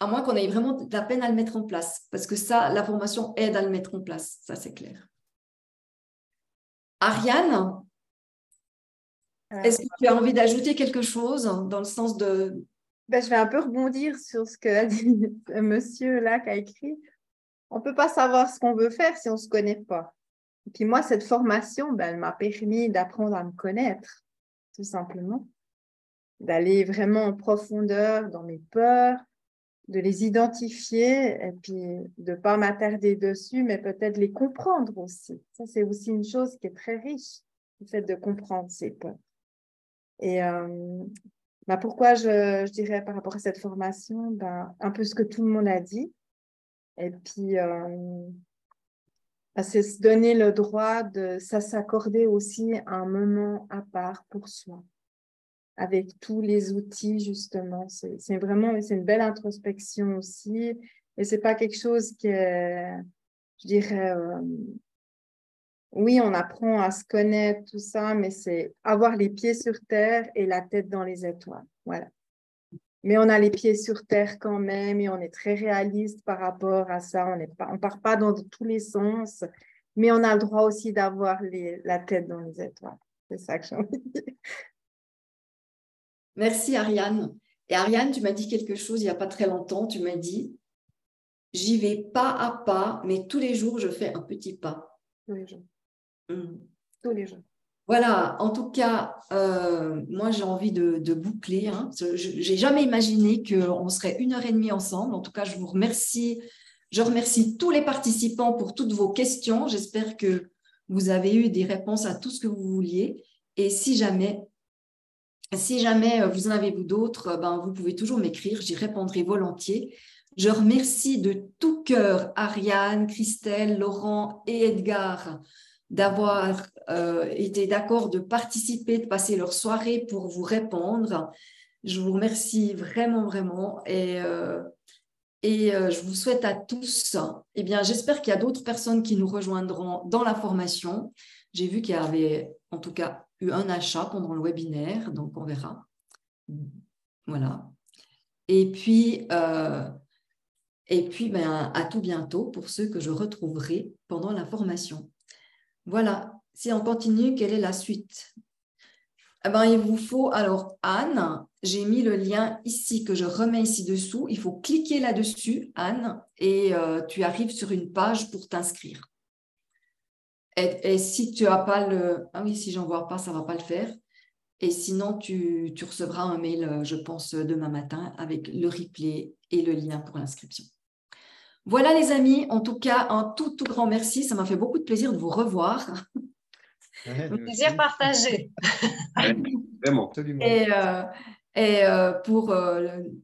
À moins qu'on ait vraiment de la peine à le mettre en place. Parce que ça, la formation aide à le mettre en place. Ça, c'est clair. Ariane, est-ce que tu as envie d'ajouter quelque chose dans le sens de… Je vais un peu rebondir sur ce qu'a dit ce monsieur-là qui a écrit. On ne peut pas savoir ce qu'on veut faire si on ne se connaît pas. Et puis moi, cette formation, elle m'a permis d'apprendre à me connaître, tout simplement. D'aller vraiment en profondeur dans mes peurs, de les identifier et puis de ne pas m'attarder dessus, mais peut-être les comprendre aussi. Ça, c'est aussi une chose qui est très riche, le fait de comprendre ses peurs. Et pourquoi je dirais par rapport à cette formation, un peu ce que tout le monde a dit. Et puis, c'est se donner le droit de s'accorder aussi un moment à part pour soi, avec tous les outils, justement. C'est une belle introspection aussi. Et ce n'est pas quelque chose qui est, je dirais, oui, on apprend à se connaître, tout ça, mais c'est avoir les pieds sur terre et la tête dans les étoiles. Voilà. Mais on a les pieds sur terre quand même et on est très réaliste par rapport à ça. On ne part pas dans tous les sens, mais on a le droit aussi d'avoir la tête dans les étoiles. C'est ça que j'ai envie de dire. Merci Ariane. Et Ariane, tu m'as dit quelque chose il n'y a pas très longtemps. Tu m'as dit, j'y vais pas à pas, mais tous les jours, je fais un petit pas. Tous les jours. Tous les jours. Voilà, en tout cas, moi j'ai envie de boucler. Je n'ai jamais imaginé qu'on serait 1h30 ensemble. En tout cas, je vous remercie Je remercie tous les participants pour toutes vos questions. J'espère que vous avez eu des réponses à tout ce que vous vouliez. Et si jamais vous en avez d'autres, vous pouvez toujours m'écrire, j'y répondrai volontiers. Je remercie de tout cœur Ariane, Christelle, Laurent et Edgar d'avoir été d'accord de participer, de passer leur soirée pour vous répondre. Je vous remercie vraiment, vraiment. Et je vous souhaite à tous, eh bien, j'espère qu'il y a d'autres personnes qui nous rejoindront dans la formation. J'ai vu qu'il y avait en tout cas eu un achat pendant le webinaire, donc on verra. Voilà. Et puis à tout bientôt pour ceux que je retrouverai pendant la formation. Voilà. Si on continue, quelle est la suite? Il vous faut, alors Anne, j'ai mis le lien ici que je remets ici dessous. Il faut cliquer là-dessus, Anne, et tu arrives sur une page pour t'inscrire. Et si tu n'as pas le... Ah oui, si j'envoie pas, ça ne va pas le faire. Et sinon, tu recevras un mail, je pense, demain matin avec le replay et le lien pour l'inscription. Voilà les amis, en tout cas, un tout grand merci. Ça m'a fait beaucoup de plaisir de vous revoir. Plaisir partagé. Vraiment. Absolument.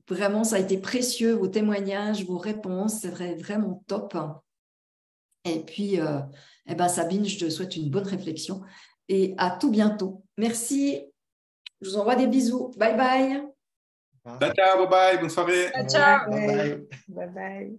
Vraiment, ça a été précieux, vos témoignages, vos réponses, c'est vraiment top. Et puis, Sabine, je te souhaite une bonne réflexion et à tout bientôt. Merci, je vous envoie des bisous. Bye bye. Ciao, bye bye, bonne soirée. Ciao. Bye bye. Bye bye.